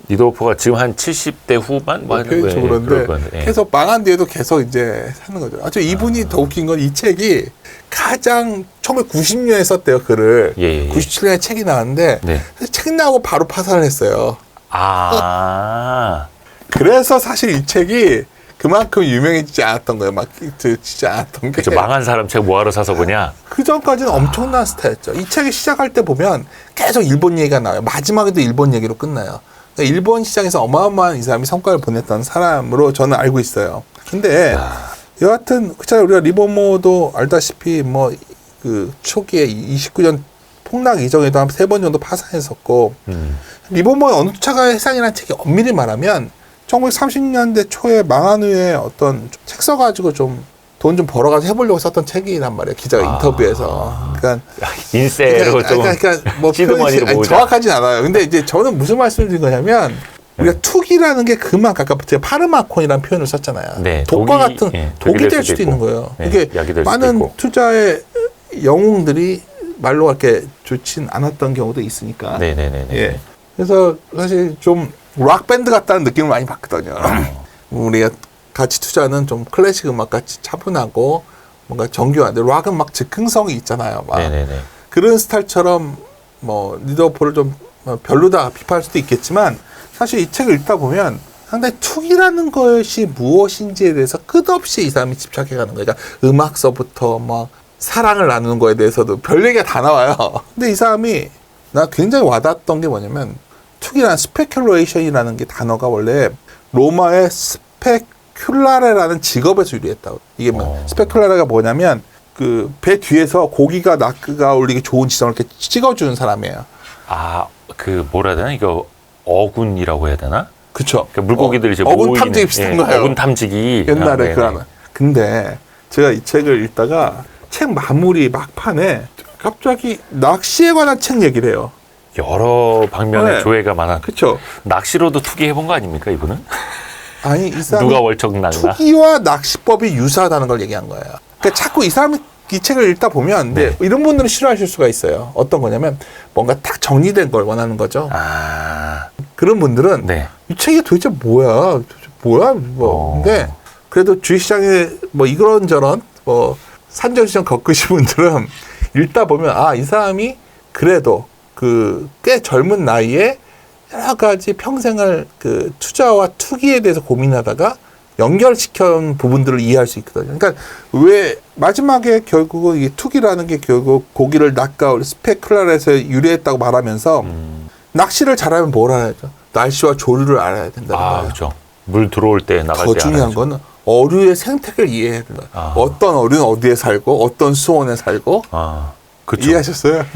리드오퍼가 지금 한 70대 후반? 표현이 좀 그런데 계속 망한 뒤에도 계속 이제 사는 거죠. 아주 이분이 더 웃긴 건 이 책이 가장 1990년에 썼대요, 글을. 97년에 책이 나왔는데 네. 책 나오고 바로 파산을 했어요. 그래서 사실 이 책이 그만큼 유명해지지 않았던 거예요. 막 지지 않았던 게. 그렇죠. 망한 사람 책 뭐하러 사서 보냐? 그 전까지는 엄청난 스타였죠. 이 책이 시작할 때 보면 계속 일본 얘기가 나와요. 마지막에도 일본 얘기로 끝나요. 그러니까 일본 시장에서 어마어마한 이 사람이 성과를 보냈던 사람으로 저는 알고 있어요. 근데 여하튼 그렇잖아요. 우리가 리버모어도 알다시피 뭐 그 초기에 29년 폭락 이전에도 한 3번 정도 파산했었고 리버모어 어느 투자가 해상이라는 책이 엄밀히 말하면 1930년대 초에 망한 후에 어떤 책 써가지고 좀 돈 좀 벌어가지고 해보려고 썼던 책이란 말이에요. 기자가 인터뷰에서. 그러니까 인세로 좀 뭐 시드머니로 모으자. 정확하진 않아요. 근데 이제 저는 무슨 말씀을 드린 거냐면 우리가 투기라는 게 그만큼 아까 제가 파르마콘이라는 표현을 썼잖아요. 네, 독과 같은 독이 될 수도 있는 거예요. 이게 많은 투자의 영웅들이 말로 그렇게 좋진 않았던 경우도 있으니까. 네네네. 예. 그래서 사실 좀 락밴드 같다는 느낌을 많이 받거든요. 우리가 같이 투자는 좀 클래식 음악 같이 차분하고 뭔가 정교한데 락은 막 즉흥성이 있잖아요. 막 네네네. 그런 스타일처럼 뭐 리더포를 좀 별로다 비판할 수도 있겠지만 사실 이 책을 읽다 보면 상당히 투기라는 것이 무엇인지에 대해서 끝없이 이 사람이 집착해가는 거예요. 그러니까 음악서부터 막 사랑을 나누는 거에 대해서도 별 얘기가 다 나와요. 근데 이 사람이 나 굉장히 와닿았던 게 뭐냐면 투기라는 스페큘레이션이라는 게 단어가 원래 로마의 스페큘라레라는 직업에서 유래했다고. 이게 뭐 스페큘라레가 뭐냐면 그 배 뒤에서 고기가 낚가 올리기 좋은 지점을 이렇게 찍어주는 사람이에요. 그 뭐라 해야 되나? 이거 어군이라고 해야 되나? 그쵸. 그러니까 물고기들이 이제 어군 탐지기 비슷한 거예요. 어군 탐지기. 옛날에 그러면. 근데 제가 이 책을 읽다가 책 마무리 막판에 갑자기 낚시에 관한 책 얘기를 해요. 여러 방면의 조회가 많아. 그렇죠. 낚시로도 투기해본 거 아닙니까 이분은? 아니 이 사람 누가 월척 낚나? 투기와 낚시법이 유사하다는 걸 얘기한 거예요. 그러니까 자꾸 이 사람이 이 책을 읽다 보면 네. 이런 분들은 싫어하실 수가 있어요. 어떤 거냐면 뭔가 딱 정리된 걸 원하는 거죠. 그런 분들은 네. 이 책이 도대체 뭐야? 근데 그래도 주식시장에 뭐 이런저런 뭐 산전수전 겪으신 분들은 읽다 보면 이 사람이 그래도 그 꽤 젊은 나이에 여러 가지 평생을 그 투자와 투기에 대해서 고민하다가 연결시켜온 부분들을 이해할 수 있거든요. 그러니까 왜 마지막에 결국은 이 투기라는 게 결국 고기를 낚아 스페큘라에서 유리했다고 말하면서 낚시를 잘하면 뭘 알아야죠? 날씨와 조류를 알아야 된다는 거예요. 그렇죠. 물 들어올 때 나갈 때 더 중요한 알아야죠. 거는 어류의 생태계를 이해해야 된다. 어떤 어류는 어디에 살고 어떤 수온에 살고 그렇죠. 이해하셨어요?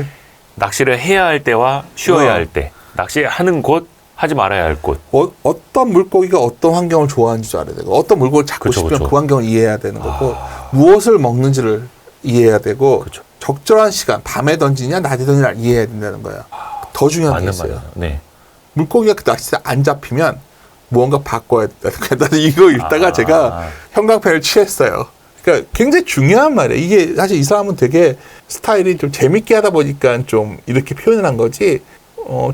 낚시를 해야 할 때와 쉬어야 할 때, 낚시하는 곳, 하지 말아야 할 곳. 어떤 물고기가 어떤 환경을 좋아하는지 알아야 되고 어떤 물고기를 잡고 그쵸, 싶으면 그쵸. 그 환경을 이해해야 되는 거고 무엇을 먹는지를 이해해야 되고 그쵸. 적절한 시간 밤에 던지냐 낮에 던지냐 이해해야 된다는 거예요. 더 중요한 게 있어요. 네. 물고기가 그 낚싯대 안 잡히면 무언가 바꿔야 된다는 거예요. 나는 이거 읽다가 제가 형광펜을 취했어요. 그러니까 굉장히 중요한 말이에요. 이게 사실 이 사람은 되게 스타일이 좀 재밌게 하다 보니까 좀 이렇게 표현을 한 거지.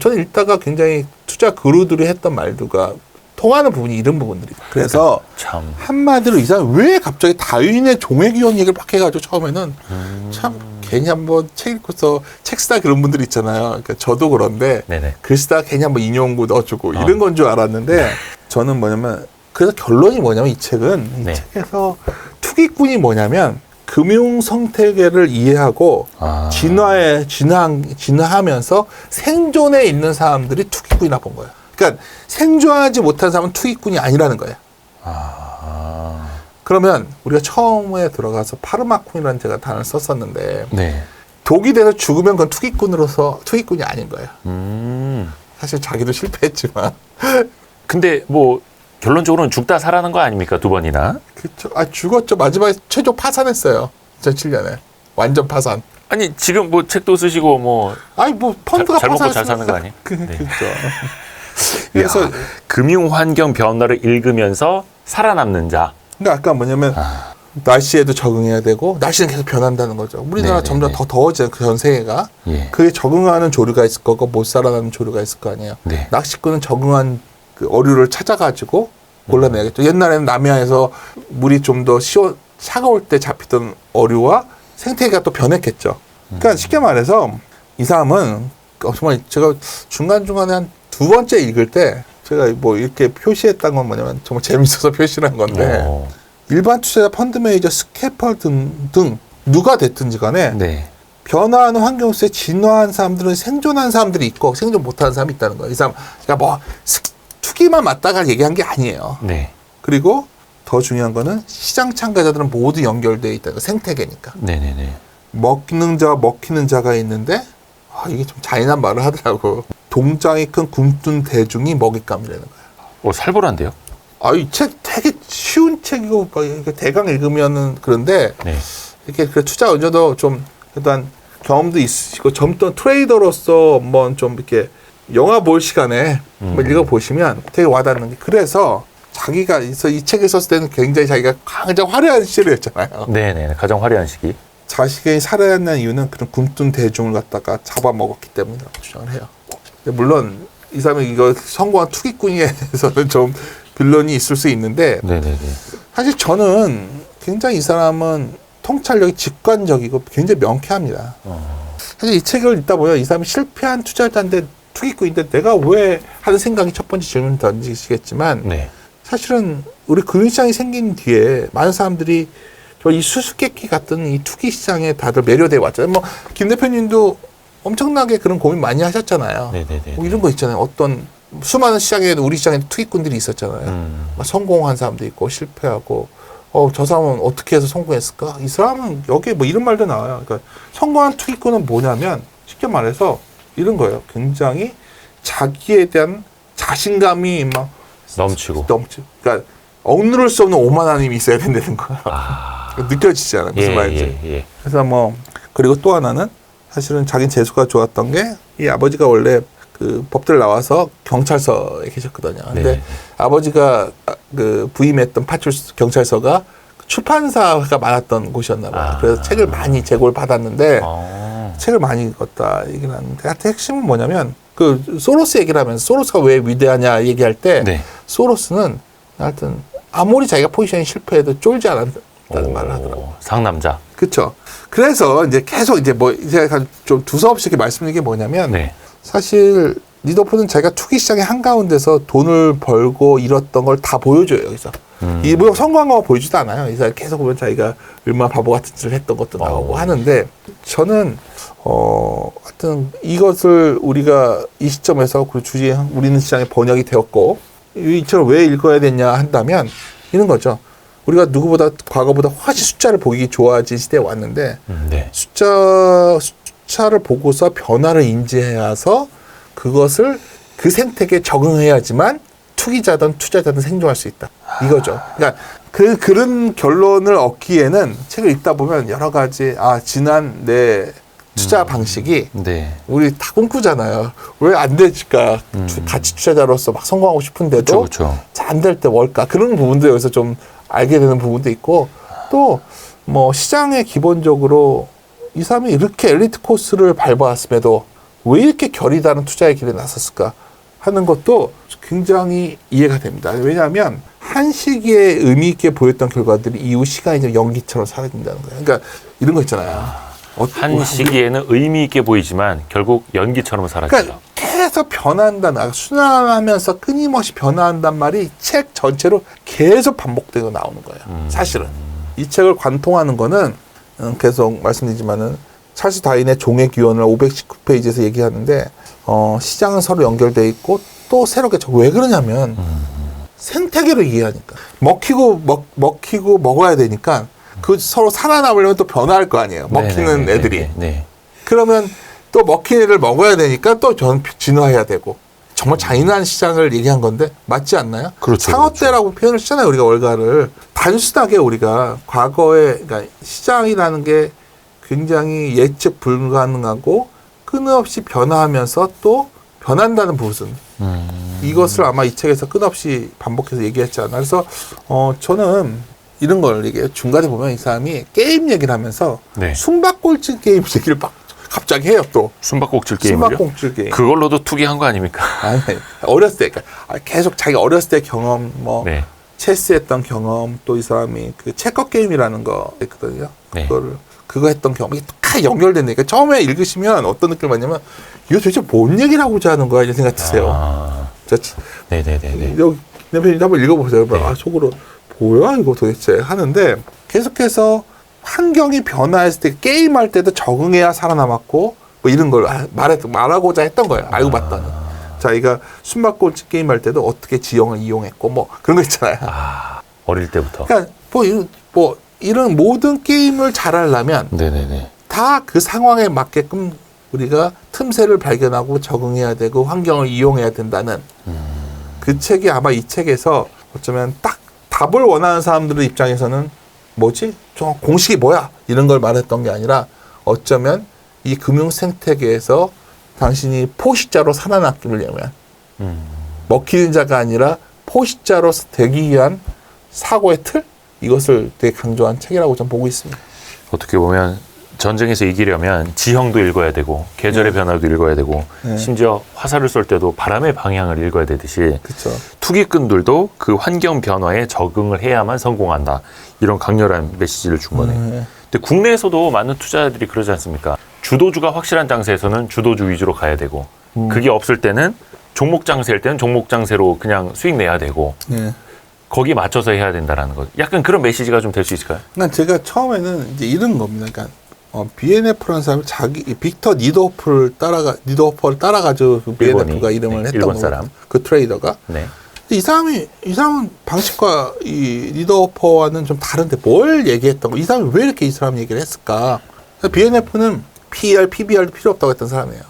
저는 읽다가 굉장히 투자 그루들이 했던 말들과 통하는 부분이 이런 부분들이. 그래서 참 한마디로 이 사람 왜 갑자기 다윈의 종의기원 얘기를 막 해가지고 처음에는 참 괜히 한번 책 읽고서 책 쓰다 그런 분들 있잖아요. 그러니까 저도 그런데 네네. 글 쓰다 괜히 한번 인용구 넣어주고 이런 건 줄 알았는데 저는 뭐냐면 그래서 결론이 뭐냐면 이 책은 이 네. 책에서 투기꾼이 뭐냐면 금융 생태계를 이해하고 진화하면서 생존에 있는 사람들이 투기꾼이라 본 거예요. 그러니까 생존하지 못한 사람은 투기꾼이 아니라는 거예요. 그러면 우리가 처음에 들어가서 파르마콘이라는 제가 단어를 썼었는데 네. 독이 돼서 죽으면 그건 투기꾼이 아닌 거예요. 사실 자기도 실패했지만. 근데 뭐 결론적으로는 죽다 살아난 거 아닙니까? 2번이나. 그렇죠. 죽었죠. 마지막에 최종 파산했어요. 2007년에. 완전 파산. 아니 지금 뭐 책도 쓰시고 뭐 펀드가 잘 먹고 파산했으니까. 잘 사는 거 아니에요? 그렇죠. 그래서 금융 환경 변화를 읽으면서 살아남는 자. 그러니까 아까 뭐냐면 날씨에도 적응해야 되고 날씨는 계속 변한다는 거죠. 우리나라 네네네. 점점 더 더워져요. 전 세계가. 예. 그게 적응하는 조류가 있을 거고 못 살아남는 조류가 있을 거 아니에요. 네. 낚시꾼은 적응한 그 어류를 찾아가지고 골라내야겠죠. 옛날에는 남해안에서 물이 좀 더 차가울 때 잡히던 어류와 생태계가 또 변했겠죠. 그러니까 쉽게 말해서 이 사람은 정말 제가 중간중간에 한 2번째 읽을 때 제가 뭐 이렇게 표시했던 건 뭐냐면 정말 재밌어서 표시를 한 건데 일반 투자자 펀드 매니저 스캐퍼 등 누가 됐든지 간에 네. 변화하는 환경 속에 진화한 사람들은 생존한 사람들이 있고 생존 못하는 사람이 있다는 거예요. 이 사람 그러니까 뭐 투기만 맞다가 얘기한 게 아니에요. 네. 그리고 더 중요한 거는 시장 참가자들은 모두 연결되어 있다는 거 생태계니까. 네네네. 먹는 자와 먹히는 자가 있는데 이게 좀 잔인한 말을 하더라고. 동장이 큰 굶뜬 대중이 먹잇감이라는 거야. 살벌한데요? 이 책 되게 쉬운 책이고 대강 읽으면은 그런데 네. 이렇게 투자 언저도 좀 일단 경험도 있으시고 젊던 트레이더로서 한번 좀 이렇게 영화 볼 시간에 한번 읽어보시면 되게 와닿는 게 그래서 자기가 이 책을 썼을 때는 굉장히 자기가 가장 화려한 시절이었잖아요. 네네. 가장 화려한 시기. 자식이 살아난 이유는 그런 굶뜬 대중을 갖다가 잡아먹었기 때문이라고 주장을 해요. 물론 이 사람이 이거 성공한 투기꾼에 대해서는 좀 빌런이 있을 수 있는데 네네네. 사실 저는 굉장히 이 사람은 통찰력이 직관적이고 굉장히 명쾌합니다. 사실 이 책을 읽다 보면 이 사람이 실패한 투자자인데 투기꾼인데 내가 왜 하는 생각이 첫 번째 질문 던지시겠지만 네. 사실은 우리 금융시장이 생긴 뒤에 많은 사람들이 이 수수께끼 같은 이 투기 시장에 다들 매료돼 왔잖아요. 뭐 김 대표님도 엄청나게 그런 고민 많이 하셨잖아요. 네네네. 뭐 이런 거 있잖아요. 어떤 수많은 시장에도 우리 시장에 투기꾼들이 있었잖아요. 막 성공한 사람도 있고 실패하고 저 사람은 어떻게 해서 성공했을까? 이 사람은 여기에 뭐 이런 말도 나와요. 그러니까 성공한 투기꾼은 뭐냐면 쉽게 말해서 이런 거예요. 굉장히 자기에 대한 자신감이 막 넘치고. 그러니까 억누를 수 없는 오만함이 있어야 된다는 거야. 느껴지잖아요. 무슨 말인지. 예. 그래서 뭐 그리고 또 하나는 사실은 자기 재수가 좋았던 게 이 아버지가 원래 그 법대 나와서 경찰서에 계셨거든요. 근데 네. 아버지가 그 부임했던 파출소 경찰서가 출판사가 많았던 곳이었나 봐요. 아. 그래서 책을 많이 제공을 받았는데 어. 책을 많이 읽었다 얘기를 하는데 하여튼 핵심은 뭐냐면 그 소로스 얘기를 하면서 소로스가 왜 위대하냐 얘기할 때 네. 소로스는 하여튼 아무리 자기가 포지션이 실패해도 쫄지 않았다는 말을 하더라고요. 상남자. 그렇죠. 그래서 이제 계속 이제 뭐 제가 좀 두서없이 이렇게 말씀드린 게 뭐냐면 네. 사실 리더포드는 자기가 투기 시장의 한가운데서 돈을 벌고 잃었던 걸 다 보여줘요 여기서. 이 뭐 성공한 거 보여주지도 않아요. 이 사람 계속 보면 자기가 얼마나 바보 같은 짓을 했던 것도 나오고 하는데 저는 하여튼 이것을 우리가 이 시점에서 그 주제 우리는 시장에 번역이 되었고 이 책을 왜 읽어야 되냐 한다면 이런 거죠. 우리가 누구보다 과거보다 훨씬 숫자를 보기 좋아진 시대에 왔는데 네. 숫자를 보고서 변화를 인지해서 그것을 그 생태계에 적응해야지만 투기자든 투자자든 생존할 수 있다. 이거죠. 그러니까 그런 결론을 얻기에는 책을 읽다 보면 여러 가지 지난 내 투자 방식이 네. 우리 다 꿈꾸잖아요. 왜 안 될까? 가치 투자자로서 막 성공하고 싶은데도 그렇죠. 안 될 때 뭘까? 그런 부분도 여기서 좀 알게 되는 부분도 있고 또 뭐 시장에 기본적으로 이 사람이 이렇게 엘리트 코스를 밟아왔음에도 왜 이렇게 결이 다른 투자의 길에 나섰을까 하는 것도 굉장히 이해가 됩니다. 왜냐하면 한 시기에 의미 있게 보였던 결과들이 이후 시간이 좀 연기처럼 사라진다는 거예요. 그러니까 이런 거 있잖아요. 한 시기에는 의미 있게 보이지만 결국 연기처럼 사라지죠. 그러니까 계속 변한다는 순환하면서 끊임없이 변화한단 말이 책 전체로 계속 반복되고 나오는 거예요. 사실은 이 책을 관통하는 거는 계속 말씀드리지만은 찰스 다윈의 종의 기원을 519페이지에서 얘기하는데 시장은 서로 연결돼 있고 또 새롭게 왜 그러냐면 생태계로 이해하니까 먹히고 먹어야 되니까 그 서로 살아남으려면 또 변화할 거 아니에요. 먹히는 애들이. 네. 그러면 또 먹힌 애를 먹어야 되니까 또 진화해야 되고. 정말 잔인한 시장을 얘기한 건데 맞지 않나요? 그렇죠. 상어떼라고 표현을 쓰잖아요. 우리가 월가를. 단순하게 우리가 과거에 그러니까 시장이라는 게 굉장히 예측 불가능하고 끊임없이 변화하면서 또 변한다는 부분. 이것을 아마 이 책에서 끝없이 반복해서 얘기했지 않나. 그래서 저는 이런 걸 얘기해요. 중간에 보면 이 사람이 게임 얘기를 하면서 네. 숨바꼭질 게임 얘기를 막 갑자기 해요 또. 숨바꼭질 게임이요? 숨바꼭질 게임. 그걸로도 투기한 거 아닙니까? 아니, 어렸을 때 그러니까 계속 자기 어렸을 때 경험 뭐 네. 체스했던 경험 또 이 사람이 그 체커 게임이라는 거 있거든요. 네. 그거 했던 경험 이게 다 연결되니까 처음에 읽으시면 어떤 느낌을 받냐면 이거 도대체 뭔 얘기를 하고자 하는 거야 이런 생각 드세요. 네네네네. 여기 내 한번 읽어보세요. 네. 속으로 뭐야 이거 도대체 하는데 계속해서 환경이 변화했을 때 게임할 때도 적응해야 살아남았고 뭐 이런 걸 말하고자 했던 거예요. 알고 봤더니 자기가 숨바꼭질 게임할 때도 어떻게 지형을 이용했고 뭐 그런 거 있잖아요. 어릴 때부터. 그러니까 뭐 이런 모든 게임을 잘하려면 네네네. 다 그 상황에 맞게끔 우리가 틈새를 발견하고 적응해야 되고 환경을 이용해야 된다는 그 책이 아마 이 책에서 어쩌면 딱 답을 원하는 사람들의 입장에서는 뭐지? 저 공식이 뭐야? 이런 걸 말했던 게 아니라 어쩌면 이 금융 생태계에서 당신이 포식자로 살아남기려면 먹히는 자가 아니라 포식자로 되기 위한 사고의 틀? 이것을 되게 강조한 책이라고 저는 보고 있습니다. 어떻게 보면 전쟁에서 이기려면 지형도 읽어야 되고 계절의 변화도 읽어야 되고 심지어 화살을 쏠 때도 바람의 방향을 읽어야 되듯이 그렇죠. 투기꾼들도 그 환경 변화에 적응을 해야만 성공한다. 이런 강렬한 메시지를 준 거네요. 근데 국내에서도 많은 투자자들이 그러지 않습니까? 주도주가 확실한 장세에서는 주도주 위주로 가야 되고 그게 없을 때는 종목 장세일 때는 종목 장세로 그냥 수익 내야 되고 거기에 맞춰서 해야 된다라는 거. 약간 그런 메시지가 좀 될 수 있을까요? 그러니까 제가 처음에는 이제 이런 겁니다. 그러니까 BNF라는 사람이 빅터 니더호프를 따라가지고 그 BNF가 이름을 했던 일본 사람. 거거든요. 그 트레이더가. 네. 이 사람은 방식과 이 리더호퍼와는 좀 다른데 뭘 얘기했던 거? 이 사람이 왜 이렇게 이 사람 얘기를 했을까? BNF는 PER, PBR도 필요 없다고 했던 사람이에요.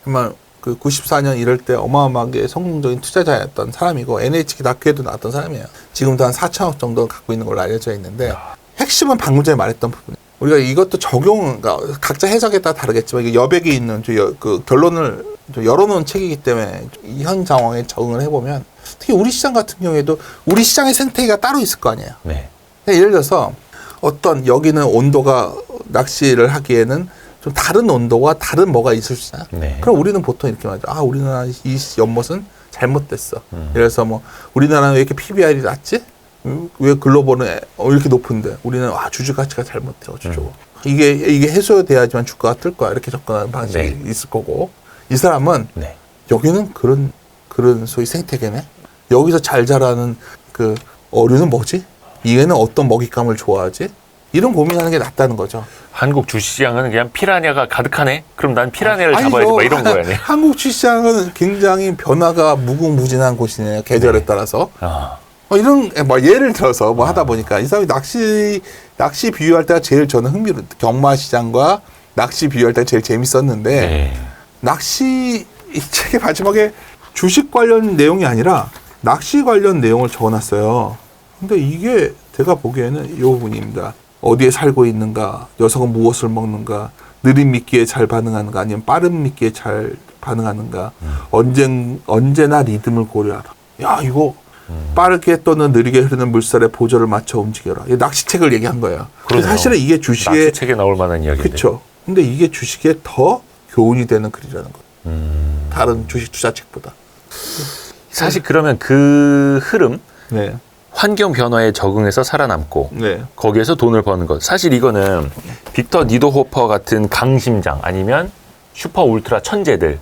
정말 그 94년 이럴 때 어마어마하게 성공적인 투자자였던 사람이고 NHK 다큐에도 나왔던 사람이에요. 지금도 한 4천억 정도 갖고 있는 걸로 알려져 있는데 핵심은 방금 전에 말했던 부분. 우리가 이것도 그러니까 각자 해석에 따라 다르겠지만 이게 여백이 있는 그 결론을 열어놓은 책이기 때문에 이 현 상황에 적응을 해보면 특히 우리 시장 같은 경우에도 우리 시장의 생태계가 따로 있을 거 아니에요. 네. 예를 들어서 어떤 여기는 온도가 낚시를 하기에는 좀 다른 온도와 다른 뭐가 있을 수 있잖아. 네. 그럼 우리는 보통 이렇게 말하죠. 아, 우리나라 이 연못은 잘못됐어. 예를 들어서 뭐 우리나라는 왜 이렇게 PBR이 낮지? 왜 글로벌은 이렇게 높은데 우리는 주식 가치가 잘못돼 어쩌고. 이게 해소돼야지만 주가가 뜰 거야. 이렇게 접근하는 방식이 네. 있을 거고. 이 사람은 네. 여기는 그런 소위 생태계네. 여기서 잘 자라는 그 어류는 뭐지? 얘는 어떤 먹잇감을 좋아하지? 이런 고민하는 게 낫다는 거죠. 한국 주시장은 그냥 피라냐가 가득하네. 그럼 난 피라냐를 아니죠. 잡아야지. 막 이런 거야. 네. 한국 주시장은 굉장히 변화가 무궁무진한 곳이네요. 계절에 따라서. 이런 예를 들어서 하다 보니까 이 사람이 낚시 비유할 때가 제일 저는 흥미로워. 경마 시장과 낚시 비유할 때가 제일 재밌었는데 네. 낚시 이 책의 마지막에 주식 관련 내용이 아니라 낚시 관련 내용을 적어놨어요. 근데 이게 제가 보기에는 이 부분입니다. 어디에 살고 있는가, 녀석은 무엇을 먹는가, 느린 미끼에 잘 반응하는가, 아니면 빠른 미끼에 잘 반응하는가, 언제나 리듬을 고려하라. 야, 이거 빠르게 또는 느리게 흐르는 물살에 보조를 맞춰 움직여라. 이 낚시책을 얘기한 거예요. 그래서 사실은 이게 주식에 낚시책에 나올 만한 이야기인데. 그렇죠. 근데 이게 주식에 더 교훈이 되는 글이라는 거예요. 다른 주식 투자책보다. 사실 그러면 그 흐름, 네. 환경 변화에 적응해서 살아남고 네. 거기에서 돈을 버는 것. 사실 이거는 빅터 니도호퍼 같은 강심장 아니면 슈퍼 울트라 천재들이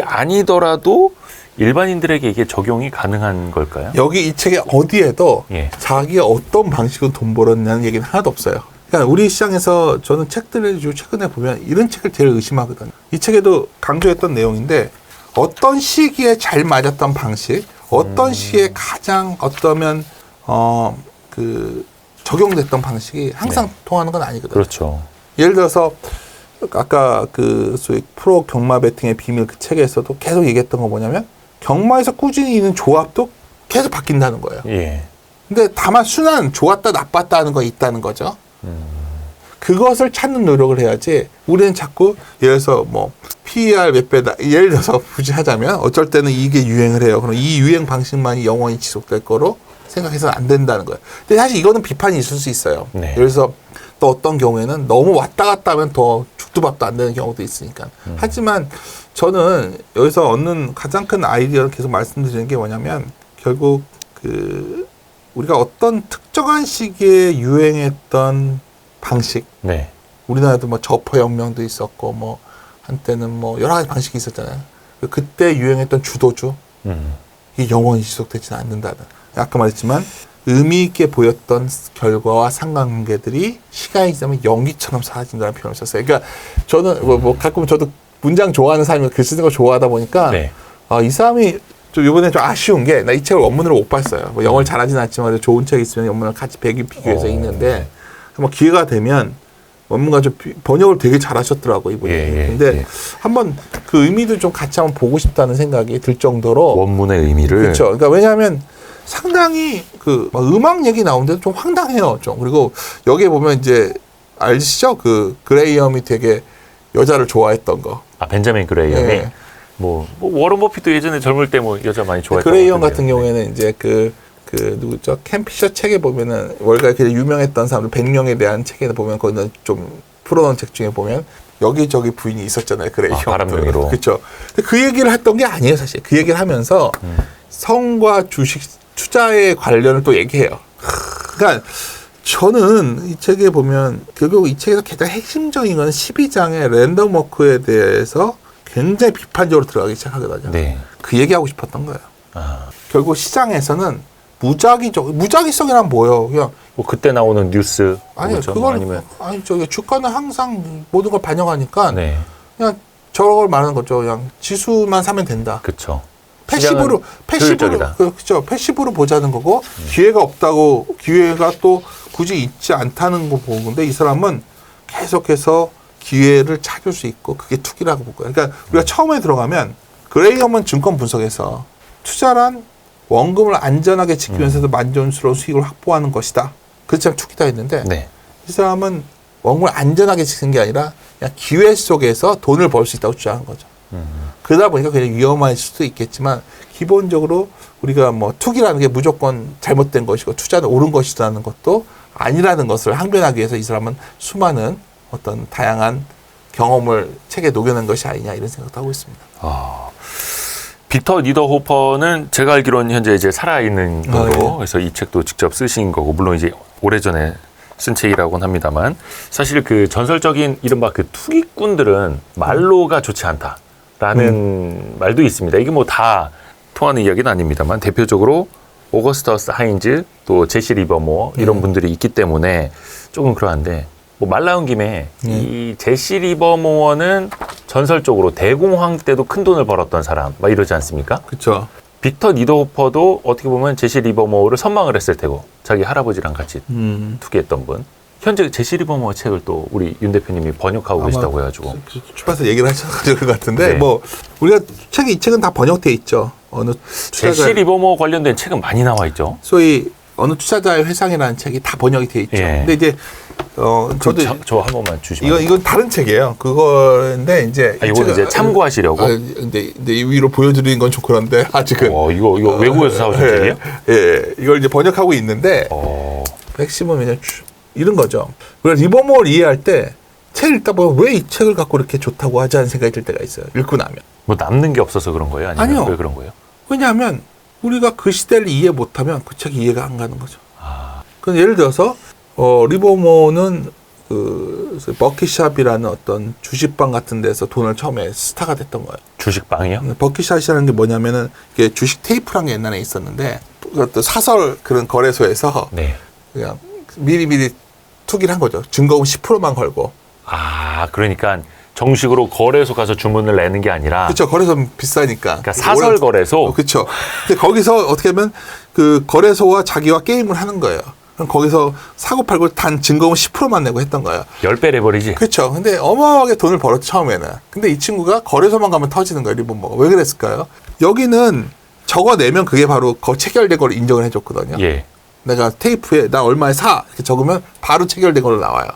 아니더라도 일반인들에게 이게 적용이 가능한 걸까요? 여기 이 책에 어디에도 예. 자기가 어떤 방식으로 돈 벌었냐는 얘기는 하나도 없어요. 그러니까 우리 시장에서 저는 책들을 최근에 보면 이런 책을 제일 의심하거든요. 이 책에도 강조했던 내용인데 어떤 시기에 잘 맞았던 방식, 어떤 시기에 가장 어떠면 적용됐던 방식이 항상 통하는 건 아니거든요. 그렇죠. 예를 들어서 아까 그 소위 프로 경마 배팅의 비밀 그 책에서도 계속 얘기했던 거 뭐냐면 경마에서 꾸준히 있는 조합도 계속 바뀐다는 거예요. 예. 근데 다만 순환 좋았다 나빴다 하는 거 있다는 거죠. 그것을 찾는 노력을 해야지 우리는 자꾸 예를 들어서 뭐 PER 몇 배다 예를 들어서 굳이 하자면 어쩔 때는 이게 유행을 해요. 그럼 이 유행 방식만이 영원히 지속될 거로 생각해서는 안 된다는 거예요. 근데 사실 이거는 비판이 있을 수 있어요. 네. 예를 들어서 또 어떤 경우에는 너무 왔다 갔다 하면 더 죽도 밥도 안 되는 경우도 있으니까. 하지만 저는 여기서 얻는 가장 큰 아이디어를 계속 말씀드리는 게 뭐냐면 결국 우리가 어떤 특정한 시기에 유행했던 방식. 네. 우리나라도 뭐 저포혁명도 있었고 뭐 한때는 뭐 여러 가지 방식이 있었잖아요. 그때 유행했던 주도주 이게 영원히 지속되지는 않는다는. 아까 말했지만 의미 있게 보였던 결과와 상관관계들이 시간이 지나면 연기처럼 사라진다는 표현을 썼어요. 그러니까 저는 뭐 가끔 저도 문장 좋아하는 사람이 글 쓰는 거 좋아하다 보니까 네. 이 사람이 좀 이번에 좀 아쉬운 게 나 이 책을 원문으로 못 봤어요. 뭐 영어를 잘하지는 않지만 좋은 책 있으면 원문을 같이 비교해서 읽는데 뭐 기회가 되면 원문가 좀 번역을 되게 잘하셨더라고 이분이. 근데 한번 그 의미도 좀 같이 한번 보고 싶다는 생각이 들 정도로 원문의 의미를. 그렇죠. 그러니까 왜냐하면 상당히 막 음악 얘기 나오는데도 좀 황당해요. 좀 그리고 여기에 보면 이제 아시죠? 그 그레이엄이 되게 여자를 좋아했던 거. 벤자민 그레이엄이. 예. 뭐 워런 버핏도 예전에 젊을 때 뭐 여자 많이 좋아했던 그레이엄 같은 경우에는 이제 그 누구죠? 캠 피셔 책에 보면은 월가에 굉장히 유명했던 사람들 100명에 대한 책에 보면 거기는 좀 풀어놓은 책 중에 보면 여기저기 부인이 있었잖아요. 그레이엄. 바람둥이로. 그렇죠. 그 얘기를 했던 게 아니에요, 사실. 그 얘기를 하면서 성과 주식 투자의 관련을 또 얘기해요. 그러니까 저는 이 책에 보면 결국 이 책에서 가장 핵심적인 건 12장의 랜덤 워크에 대해서 굉장히 비판적으로 들어가기 시작하거든요. 네. 그 얘기하고 싶었던 거예요. 결국 시장에서는 무작위성이란 뭐예요? 그냥 뭐 그때 나오는 뉴스. 아니요, 그렇죠? 그걸 아니면 주가는 항상 모든 걸 반영하니까 네. 그냥 저걸 말하는 거죠. 그냥 지수만 사면 된다. 그렇죠. 패시브로 그렇죠. 패시브로 보자는 거고 기회가 없다고 기회가 또 굳이 있지 않다는 거 보는데 이 사람은 계속해서 기회를 찾을 수 있고 그게 투기라고 볼 거예요. 그러니까 우리가 처음에 들어가면 그레이엄은 증권 분석에서 투자란 원금을 안전하게 지키면서도 만족스러운 수익을 확보하는 것이다. 그렇지만 투기다 했는데 네. 이 사람은 원금을 안전하게 지키는 게 아니라 그냥 기회 속에서 돈을 벌 수 있다고 주장한 거죠. 그러다 보니까 그냥 위험할 수도 있겠지만 기본적으로 우리가 뭐 투기라는 게 무조건 잘못된 것이고 투자는 옳은 것이라는 것도 아니라는 것을 항변하기 위해서 이 사람은 수많은 어떤 다양한 경험을 책에 녹여낸 것이 아니냐 이런 생각도 하고 있습니다. 빅터 니더호퍼는 제가 알기로는 현재 이제 살아있는 거로 예. 그래서 이 책도 직접 쓰신 거고 물론 이제 오래전에 쓴 책이라고는 합니다만 사실 그 전설적인 이른바 그 투기꾼들은 말로가 좋지 않다라는 말도 있습니다. 이게 뭐 다 통하는 이야기는 아닙니다만 대표적으로 오거스터스 하인즈 또 제시 리버모어 이런 분들이 있기 때문에 조금 그러한데 뭐 말 나온 김에 이 제시 리버모어는 전설적으로 대공황 때도 큰 돈을 벌었던 사람 막 이러지 않습니까? 그렇죠. 빅터 니더호퍼도 어떻게 보면 제시 리버모어를 선망을 했을 테고 자기 할아버지랑 같이 투기했던 분. 현재 제시 리버모어 책을 또 우리 윤 대표님이 번역하고 계시다고 해가지고 출판사 얘기를 하셔서 것 같은데 네. 뭐 우리가 이 책은 다 번역돼 있죠. 어느 투자자 제시 리버모어 관련된 책은 많이 나와 있죠. 소위 어느 투자자의 회상이라는 책이 다 번역이 돼 있죠. 예. 근데 이제 저도 저 한 번만 주시면. 이건 다른 책이에요. 그거인데 이제 이거는 이제 참고하시려고. 근데 이 위로 보여드리는 건 좀 그런데 아직은. 이거 외국에서 사오신 책이에요? 예, 이걸 이제 번역하고 있는데 핵심은 그냥 이런 거죠. 우리가 리버모어를 이해할 때 책 읽다 보면 왜 이 책을 갖고 이렇게 좋다고 하지 않은 생각이 들 때가 있어요. 읽고 나면. 뭐 남는 게 없어서 그런 거예요? 아니면 아니요. 왜 그런 거예요? 왜냐하면 우리가 그 시대를 이해 못하면 그 책이 이해가 안 가는 거죠. 그럼 예를 들어서 리버모어는 그 버킷샵이라는 어떤 주식방 같은 데서 돈을 처음에 스타가 됐던 거예요. 주식방이요? 버킷샵이라는 게 뭐냐면은 이게 주식 테이프라는 게 옛날에 있었는데 또 사설 그런 거래소에서 네. 그냥 미리미리 투기를 한 거죠. 증거금 10%만 걸고. 그러니까 정식으로 거래소 가서 주문을 내는 게 아니라 그렇죠. 거래소는 비싸니까. 그러니까 사설 거래소. 그렇죠. 근데 거기서 어떻게 하면 그 거래소와 자기와 게임을 하는 거예요. 그럼 거기서 사고 팔고 단 증거금 10%만 내고 했던 거예요. 10배 내버리지. 그렇죠. 근데 어마어마하게 돈을 벌었죠, 처음에는. 근데 이 친구가 거래소만 가면 터지는 거예요, 리본모가. 왜 그랬을까요? 여기는 저거 내면 그게 바로 체결된 걸 인정을 해줬거든요. 예. 내가 테이프에 나 얼마에 사 이렇게 적으면 바로 체결된 걸로 나와요.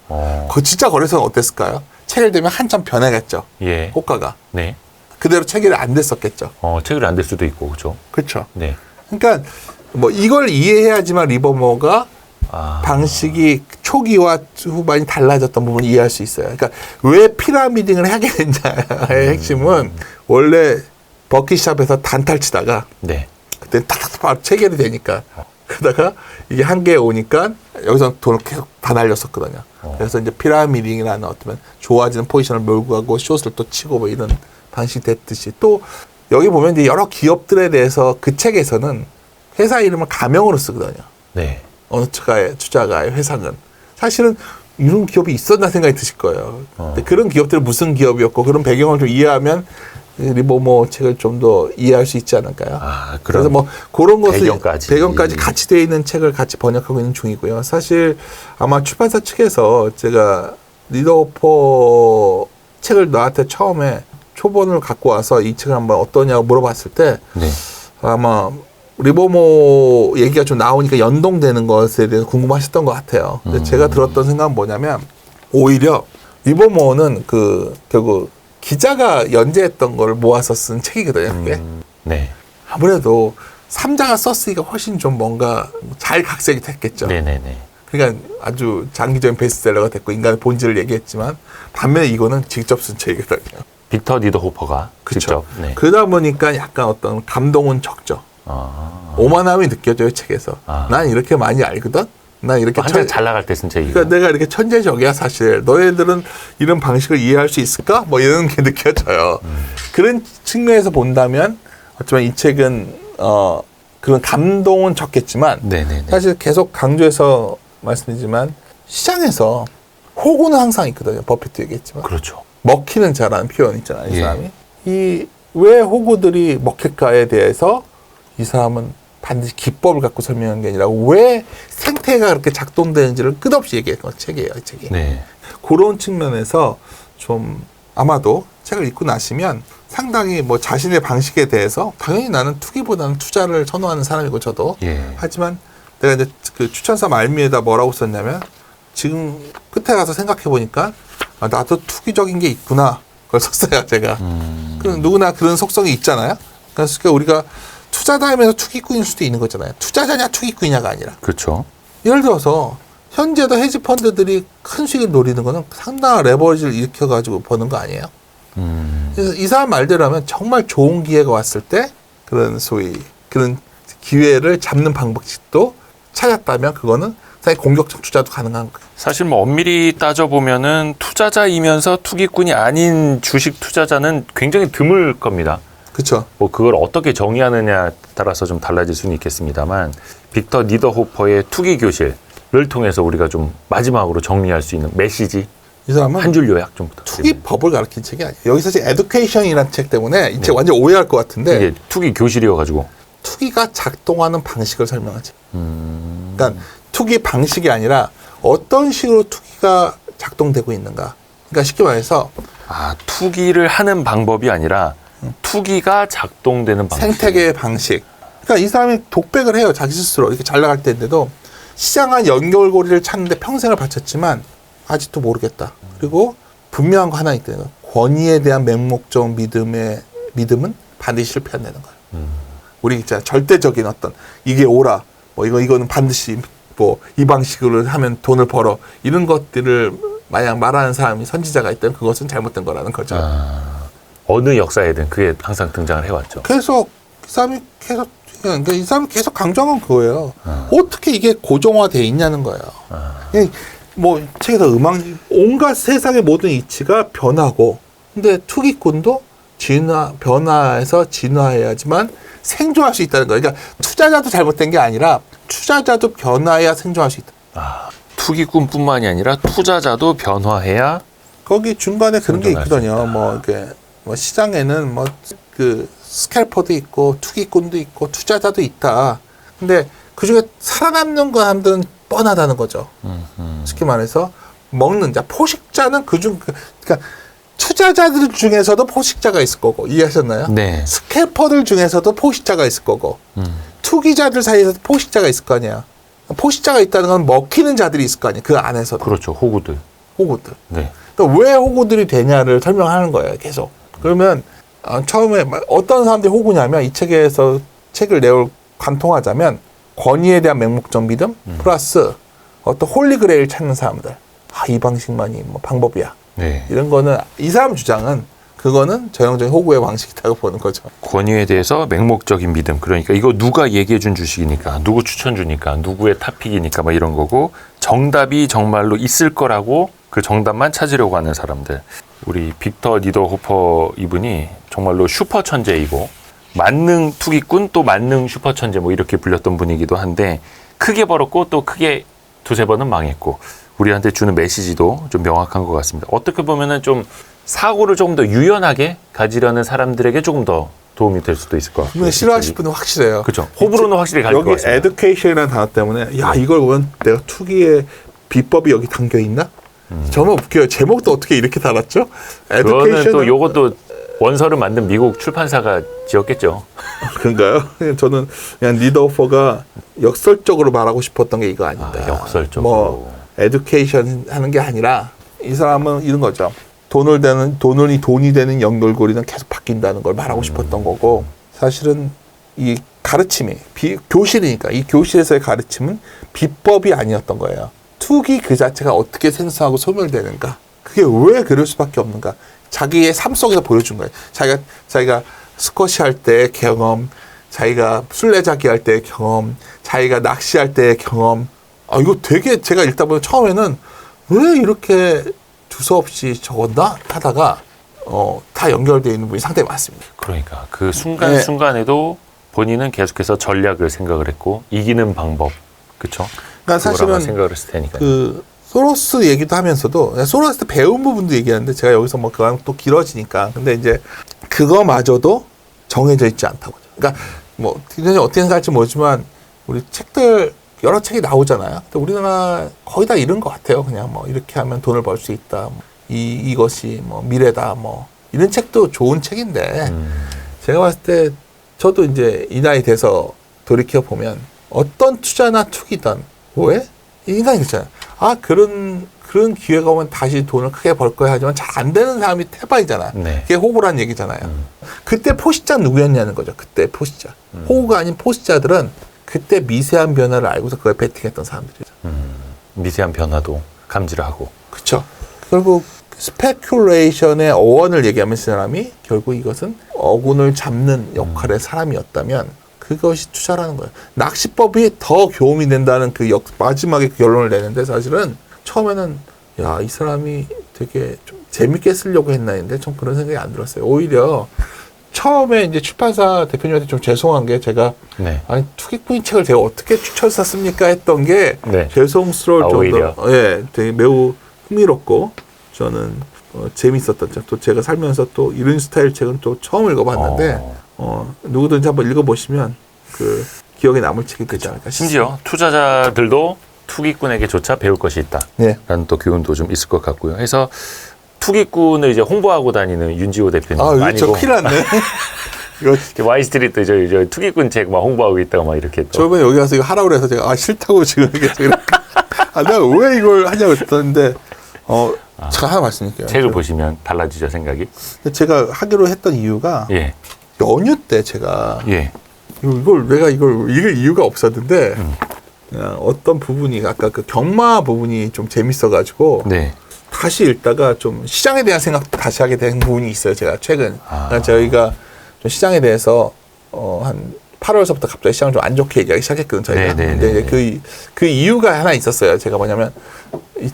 그 진짜 거래소는 어땠을까요? 체결되면 한참 변하겠죠. 예. 호가가. 네. 그대로 체결이 안 됐었겠죠. 체결이 안 될 수도 있고, 그렇죠. 그렇죠. 네. 그러니까 뭐 이걸 이해해야지만 리버모어가 방식이 초기와 후반이 달라졌던 부분을 이해할 수 있어요. 그러니까 왜 피라미딩을 하게 됐냐의 핵심은 원래 버킷샵에서 단타를 치다가 네. 그때 탁탁 바로 체결이 되니까 그러다가 이게 한계에 오니까 여기서 돈을 계속 다 날렸었거든요. 그래서 이제 피라미딩이라는 어떤 좋아지는 포지션을 몰고 가고 숏을 또 치고 뭐 이런 방식이 됐듯이 또 여기 보면 이제 여러 기업들에 대해서 그 책에서는 회사 이름을 가명으로 쓰거든요. 네. 어느 투자가의 회상은 사실은 이런 기업이 있었나 생각이 드실 거예요. 근데 그런 기업들은 무슨 기업이었고 그런 배경을 좀 이해하면 리버모어 책을 좀 더 이해할 수 있지 않을까요? 그래서 뭐 그런 것을 배경까지 같이 되어 있는 책을 같이 번역하고 있는 중이고요. 사실 아마 출판사 측에서 제가 니더호퍼 책을 나한테 처음에 초본을 갖고 와서 이 책을 한번 어떠냐고 물어봤을 때 네. 아마 리버모어 얘기가 좀 나오니까 연동되는 것에 대해서 궁금하셨던 것 같아요. 근데 제가 들었던 생각은 뭐냐면 오히려 리버모어는 결국 기자가 연재했던 걸 모아서 쓴 책이거든요. 그게. 네. 아무래도 삼자가 썼으니까 훨씬 좀 뭔가 잘 각색이 됐겠죠. 네네네. 그러니까 아주 장기적인 베스트셀러가 됐고 인간의 본질을 얘기했지만 반면에 이거는 직접 쓴 책이거든요. 빅터 니더호퍼가 그쵸. 직접. 네. 그러다 보니까 약간 어떤 감동은 적죠. 오만함이 느껴져요, 책에서. 난 이렇게 많이 알거든? 난 이렇게 한참 잘 나갈 때 쓴 책이고. 그러니까 내가 이렇게 천재적이야, 사실. 너희들은 이런 방식을 이해할 수 있을까? 뭐 이런 게 느껴져요. 그런 측면에서 본다면 어쩌면 이 책은 그런 감동은 적겠지만 네네네. 사실 계속 강조해서 말씀드리지만 시장에서 호구는 항상 있거든요. 버핏도 얘기했지만. 그렇죠. 먹히는 자라는 표현 있잖아요, 이 예. 사람이. 왜 호구들이 먹힐까에 대해서 이 사람은 반드시 기법을 갖고 설명한 게 아니라 왜 생태가 그렇게 작동되는지를 끝없이 얘기했던 책이에요, 이 책이. 네. 그런 측면에서 좀 아마도 책을 읽고 나시면 상당히 뭐 자신의 방식에 대해서 당연히 나는 투기보다는 투자를 선호하는 사람이고 저도. 예. 하지만 내가 이제 그 추천서 말미에다 뭐라고 썼냐면 지금 끝에 가서 생각해 보니까 나도 투기적인 게 있구나. 그걸 썼어요, 제가. 누구나 그런 속성이 있잖아요. 그래서 우리가 투자다 하면서 투기꾼일 수도 있는 거잖아요. 투자자냐 투기꾼이냐가 아니라. 그렇죠. 예를 들어서 현재도 헤지 펀드들이 큰 수익을 노리는 거는 상당한 레버리지를 일으켜가지고 버는 거 아니에요? 그래서 이 사람 말대로라면 정말 좋은 기회가 왔을 때 그런 소위 그런 기회를 잡는 방법도 찾았다면 그거는 사실 공격적 투자도 가능한 거예요. 사실 뭐 엄밀히 따져보면은 투자자이면서 투기꾼이 아닌 주식 투자자는 굉장히 드물 겁니다. 그렇죠. 뭐 그걸 어떻게 정의하느냐에 따라서 좀 달라질 수는 있겠습니다만 빅터 니더호퍼의 투기 교실을 통해서 우리가 좀 마지막으로 정리할 수 있는 메시지 이 사람은 한 줄 요약 좀 부탁드립니다. 투기법을 가르친 책이 아니에요. 여기서 지금 에듀케이션이라는 책 때문에 이 책 완전 오해할 것 같은데 이게 투기 교실이어가지고 투기가 작동하는 방식을 설명하지. 그러니까 투기 방식이 아니라 어떤 식으로 투기가 작동되고 있는가. 그러니까 쉽게 말해서 투기를 하는 방법이 아니라 투기가 작동되는 방식. 생태계의 방식. 그러니까 이 사람이 독백을 해요. 자기 스스로. 이렇게 잘 나갈 때인데도 시장한 연결고리를 찾는데 평생을 바쳤지만 아직도 모르겠다. 그리고 분명한 거 하나 있대요. 권위에 대한 맹목적 믿음은 반드시 실패한다는 거예요. 우리 진짜 절대적인 어떤 이게 옳아. 뭐 이거는 반드시 뭐 이 방식으로 하면 돈을 벌어. 이런 것들을 만약 말하는 사람이 선지자가 있다면 그것은 잘못된 거라는 거죠. 어느 역사에든 그게 항상 등장을 해왔죠. 그래서 이 사람이 계속 강조한 건 그거예요. 어떻게 이게 고정화되어 있냐는 거예요. 뭐 책에서 온갖 세상의 모든 이치가 변하고, 근데 투기꾼도 변화해서 진화해야지만 생존할 수 있다는 거예요. 그러니까 투자자도 잘못된 게 아니라 투자자도 변화해야 생존할 수 있다. 투기꾼뿐만이 아니라 투자자도 변화해야 거기 중간에 그런 게 생존할 수 있거든요. 뭐 이렇게 뭐 시장에는 뭐 그 스캘퍼도 있고 투기꾼도 있고 투자자도 있다. 근데 그 중에 살아남는 사람들은 뻔하다는 거죠. 쉽게 말해서 포식자는 그러니까 투자자들 중에서도 포식자가 있을 거고, 이해하셨나요? 네. 스캘퍼들 중에서도 포식자가 있을 거고, 투기자들 사이에서도 포식자가 있을 거 아니야. 포식자가 있다는 건 먹히는 자들이 있을 거 아니에요. 그 안에서도. 그렇죠. 호구들. 네. 그러니까 왜 호구들이 되냐를 설명하는 거예요. 계속. 그러면 처음에 어떤 사람들이 호구냐면 이 책에서 책을 관통하자면 권위에 대한 맹목적 믿음 플러스 어떤 홀리그레일 찾는 사람들. 이 방식만이 뭐 방법이야. 네. 이런 거는 이 사람 주장은 그거는 전형적인 호구의 방식이라고 보는 거죠. 권위에 대해서 맹목적인 믿음. 그러니까 이거 누가 얘기해 준 주식이니까, 누구 추천 주니까, 누구의 탑픽이니까 뭐 이런 거고, 정답이 정말로 있을 거라고 그 정답만 찾으려고 하는 사람들. 우리 빅터 니더호퍼 이분이 정말로 슈퍼 천재이고 만능 투기꾼 또 만능 슈퍼 천재 뭐 이렇게 불렸던 분이기도 한데 크게 벌었고 또 크게 두세 번은 망했고 우리한테 주는 메시지도 좀 명확한 것 같습니다. 어떻게 보면은 좀 사고를 조금 더 유연하게 가지려는 사람들에게 조금 더 도움이 될 수도 있을 것 같아요. 분명히 싫어하실 분은 확실해요. 그렇죠. 호불호는 확실히 갈릴 것 여기 같습니다. 에듀케이션이라는 단어 때문에 이걸 보면 내가 투기의 비법이 여기 담겨 있나? 정말 웃겨요. 제목도 어떻게 이렇게 달았죠? 그거는 또 요것도 원서를 만든 미국 출판사가 지었겠죠. 그런가요? 저는 그냥 니더호퍼가 역설적으로 말하고 싶었던 게 이거 아닌가. 역설적으로. 뭐 에듀케이션 하는 게 아니라 이 사람은 이런 거죠. 돈이 되는 연결고리는 계속 바뀐다는 걸 말하고 싶었던 거고, 사실은 이 가르침이 교실이니까 이 교실에서의 가르침은 비법이 아니었던 거예요. 투기 그 자체가 어떻게 생성하고 소멸되는가, 그게 왜 그럴 수밖에 없는가, 자기의 삶 속에서 보여준 거예요. 자기가 스쿼시 할 때의 경험, 자기가 술래잡기 할 때의 경험, 자기가 낚시할 때의 경험. 이거 되게 제가 읽다 보면 처음에는 왜 이렇게 두서없이 적었나 하다가 다 연결되어 있는 분이 상당히 많습니다. 그러니까 그 순간순간에도 본인은 계속해서 전략을 생각을 했고 이기는 방법, 그렇죠? 그러니까 사실은 생각을 했을 테니까. 그 소로스 얘기도 하면서도 소로스 배운 부분도 얘기하는데 제가 여기서 뭐 그거 또 길어지니까, 근데 이제 그거마저도 정해져 있지 않다고. 그러니까 뭐 어떻게 생각할지 모르지만 우리 책들 여러 책이 나오잖아요. 근데 우리나라 거의 다 이런 것 같아요. 그냥 뭐 이렇게 하면 돈을 벌 수 있다. 이것이 뭐 미래다. 뭐 이런 책도 좋은 책인데 제가 봤을 때 저도 이제 이 나이 돼서 돌이켜 보면 어떤 투자나 투기든 왜 인간이 그렇잖아요. 그런 기회가 오면 다시 돈을 크게 벌 거야 하지만 잘 안 되는 사람이 태반이잖아. 네. 그게 호구란 얘기잖아요. 그때 포식자 누구였냐는 거죠. 그때 포식자. 호구가 아닌 포식자들은 그때 미세한 변화를 알고서 그걸 베팅했던 사람들이죠. 미세한 변화도 감지를 하고. 그렇죠. 결국 스페큘레이션의 어원을 얘기하면 이 사람이 결국 이것은 어군을 잡는 역할의 사람이었다면 그것이 투자라는 거예요. 낚시법이 더 교움이 된다는 그 마지막에 그 결론을 내는데 사실은 처음에는 야, 이 사람이 되게 좀 재밌게 쓰려고 했나 했는데 좀 그런 생각이 안 들었어요. 오히려 처음에 이제 출판사 대표님한테 좀 죄송한 게 제가 네. 아니 투기꾼 책을 제가 어떻게 추천사 씁니까 했던 게 네. 죄송스러울 오히려. 정도로 예, 되게 매우 흥미롭고 저는 재밌었던 책. 또 제가 살면서 또 이런 스타일 책은 또 처음 읽어봤는데 누구든지 한번 읽어보시면 그 기억에 남을 책이 되지 않을까 싶습니다. 심지어 투자자들도 투기꾼에게조차 배울 것이 있다. 네. 라는 또 교훈도 좀 있을 것 같고요. 해서 투기꾼을 이제 홍보하고 다니는 윤지호 대표님 아, 이거 저 아니고 큰일 났네. 이거 와이스트리트 저 투기꾼 책 막 홍보하고 있다가 막 이렇게 또 저번에 여기 가서 이거 하라고 해서 제가 싫다고 지금 이렇게 내가 왜 이걸 하냐고 했었는데 제가 하나 말씀드릴게요. 책을 보시면 달라지죠 생각이. 제가 하기로 했던 이유가 예. 연휴 때 제가 예. 내가 이걸 읽을 이유가 없었는데 그냥 어떤 부분이 아까 그 경마 부분이 좀 재밌어가지고 네. 다시 읽다가 좀 시장에 대한 생각도 다시 하게 된 부분이 있어요. 제가 최근 그러니까 저희가 좀 시장에 대해서 한 8월서부터 갑자기 시장을 좀 안 좋게 얘기하기 시작했거든요. 저희가. 근데 그 이유가 하나 있었어요. 제가 뭐냐면 이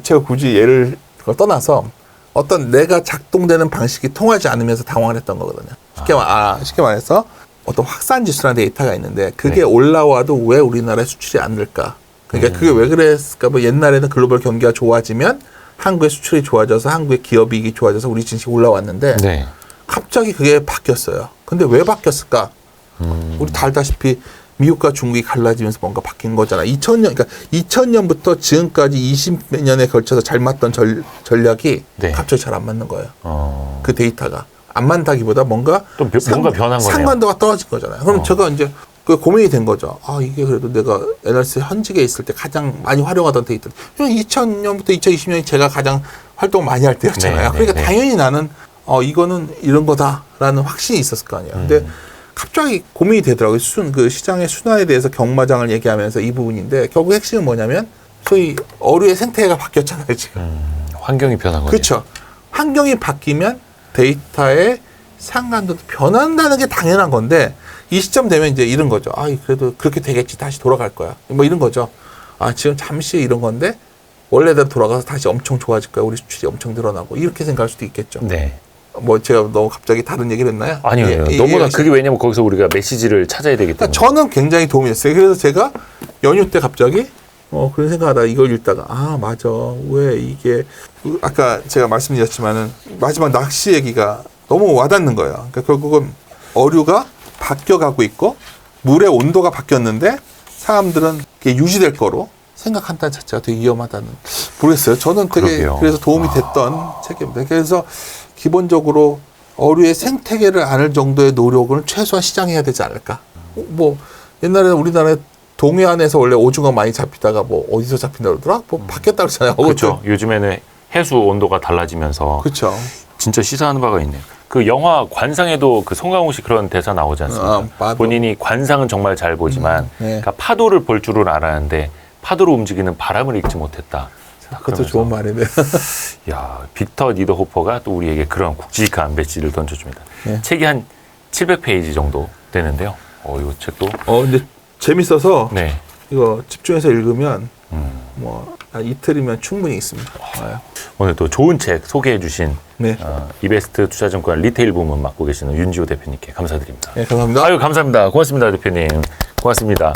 책을 굳이 예를 떠나서 어떤 내가 작동되는 방식이 통하지 않으면서 당황을 했던 거거든요. 쉽게 말해서 어떤 확산 지수라는 데이터가 있는데 그게 올라와도 왜 우리나라에 수출이 안 될까? 그러니까 그게 왜 그랬을까? 뭐 옛날에는 글로벌 경기가 좋아지면 한국의 수출이 좋아져서 한국의 기업 이익이 좋아져서 우리 증시 올라왔는데 네. 갑자기 그게 바뀌었어요. 근데 왜 바뀌었을까? 우리 다 알다시피 미국과 중국이 갈라지면서 뭔가 바뀐 거잖아. 2000년부터 지금까지 20몇 년에 걸쳐서 잘 맞던 전략이 네. 갑자기 잘 안 맞는 거예요. 그 데이터가. 안 맞다기보다 뭔가 뭔가 변한 거네요. 상관도가 떨어진 거잖아요. 그럼 제가 이제 그 고민이 된 거죠. 이게 그래도 내가 NRC 현직에 있을 때 가장 많이 활용하던 데이터. 2000년부터 2020년이 제가 가장 활동 많이 할 때였잖아요. 그러니까 당연히 나는 이거는 이런 거다라는 확신이 있었을 거 아니에요. 근데 갑자기 고민이 되더라고요. 그 시장의 순환에 대해서 경마장을 얘기하면서 이 부분인데 결국 핵심은 뭐냐면 소위 어류의 생태계가 바뀌었잖아요, 지금. 환경이 변한 거죠. 그렇죠. 환경이 바뀌면 데이터의 상관도도 변한다는 게 당연한 건데 이 시점 되면 이제 이런 거죠. 그래도 그렇게 되겠지. 다시 돌아갈 거야. 뭐 이런 거죠. 지금 잠시 이런 건데 원래대로 돌아가서 다시 엄청 좋아질 거야. 우리 수출이 엄청 늘어나고 이렇게 생각할 수도 있겠죠. 네. 제가 너무 갑자기 다른 얘기를 했나요? 아니요. 너무나 그게 왜냐면 거기서 우리가 메시지를 찾아야 되기 때문에. 저는 굉장히 도움이 됐어요. 그래서 제가 연휴 때 갑자기 그런 생각하다가 이걸 읽다가 맞아. 왜 이게 아까 제가 말씀드렸지만은 마지막 낚시 얘기가 너무 와닿는 거예요. 그러니까 결국은 어류가 바뀌어가고 있고 물의 온도가 바뀌었는데 사람들은 그게 유지될 거로 생각한다는 자체가 되게 위험하다는 모르겠어요. 저는 되게 그러게요. 그래서 도움이 됐던 책입니다. 그래서 기본적으로 어류의 생태계를 아는 정도의 노력을 최소한 시장해야 되지 않을까. 옛날에는 우리나라에 동해안에서 원래 오징어 많이 잡히다가 어디서 잡힌다 그러더라? 바뀌었다 그러잖아요. 그렇죠. 요즘에는 해수 온도가 달라지면서 그렇죠. 진짜 시사하는 바가 있네요. 그 영화 관상에도 그 송강호 씨 그런 대사 나오지 않습니까? 본인이 관상은 정말 잘 보지만 그러니까 파도를 볼 줄은 알았는데 파도로 움직이는 바람을 읽지 못했다. 그것도 좋은 말이네요. 야, 빅터 니더호퍼가 또 우리에게 그런 굵직한 메시지를 던져줍니다. 네. 책이 한 700페이지 정도 되는데요. 이 책도. 근데 재밌어서 네. 이거 집중해서 읽으면 한 이틀이면 충분히 있습니다. 오늘 또 좋은 책 소개해 주신 네. 이베스트 투자증권 리테일 부문 맡고 계시는 윤지호 대표님께 감사드립니다. 네, 감사합니다. 감사합니다. 고맙습니다, 대표님. 고맙습니다.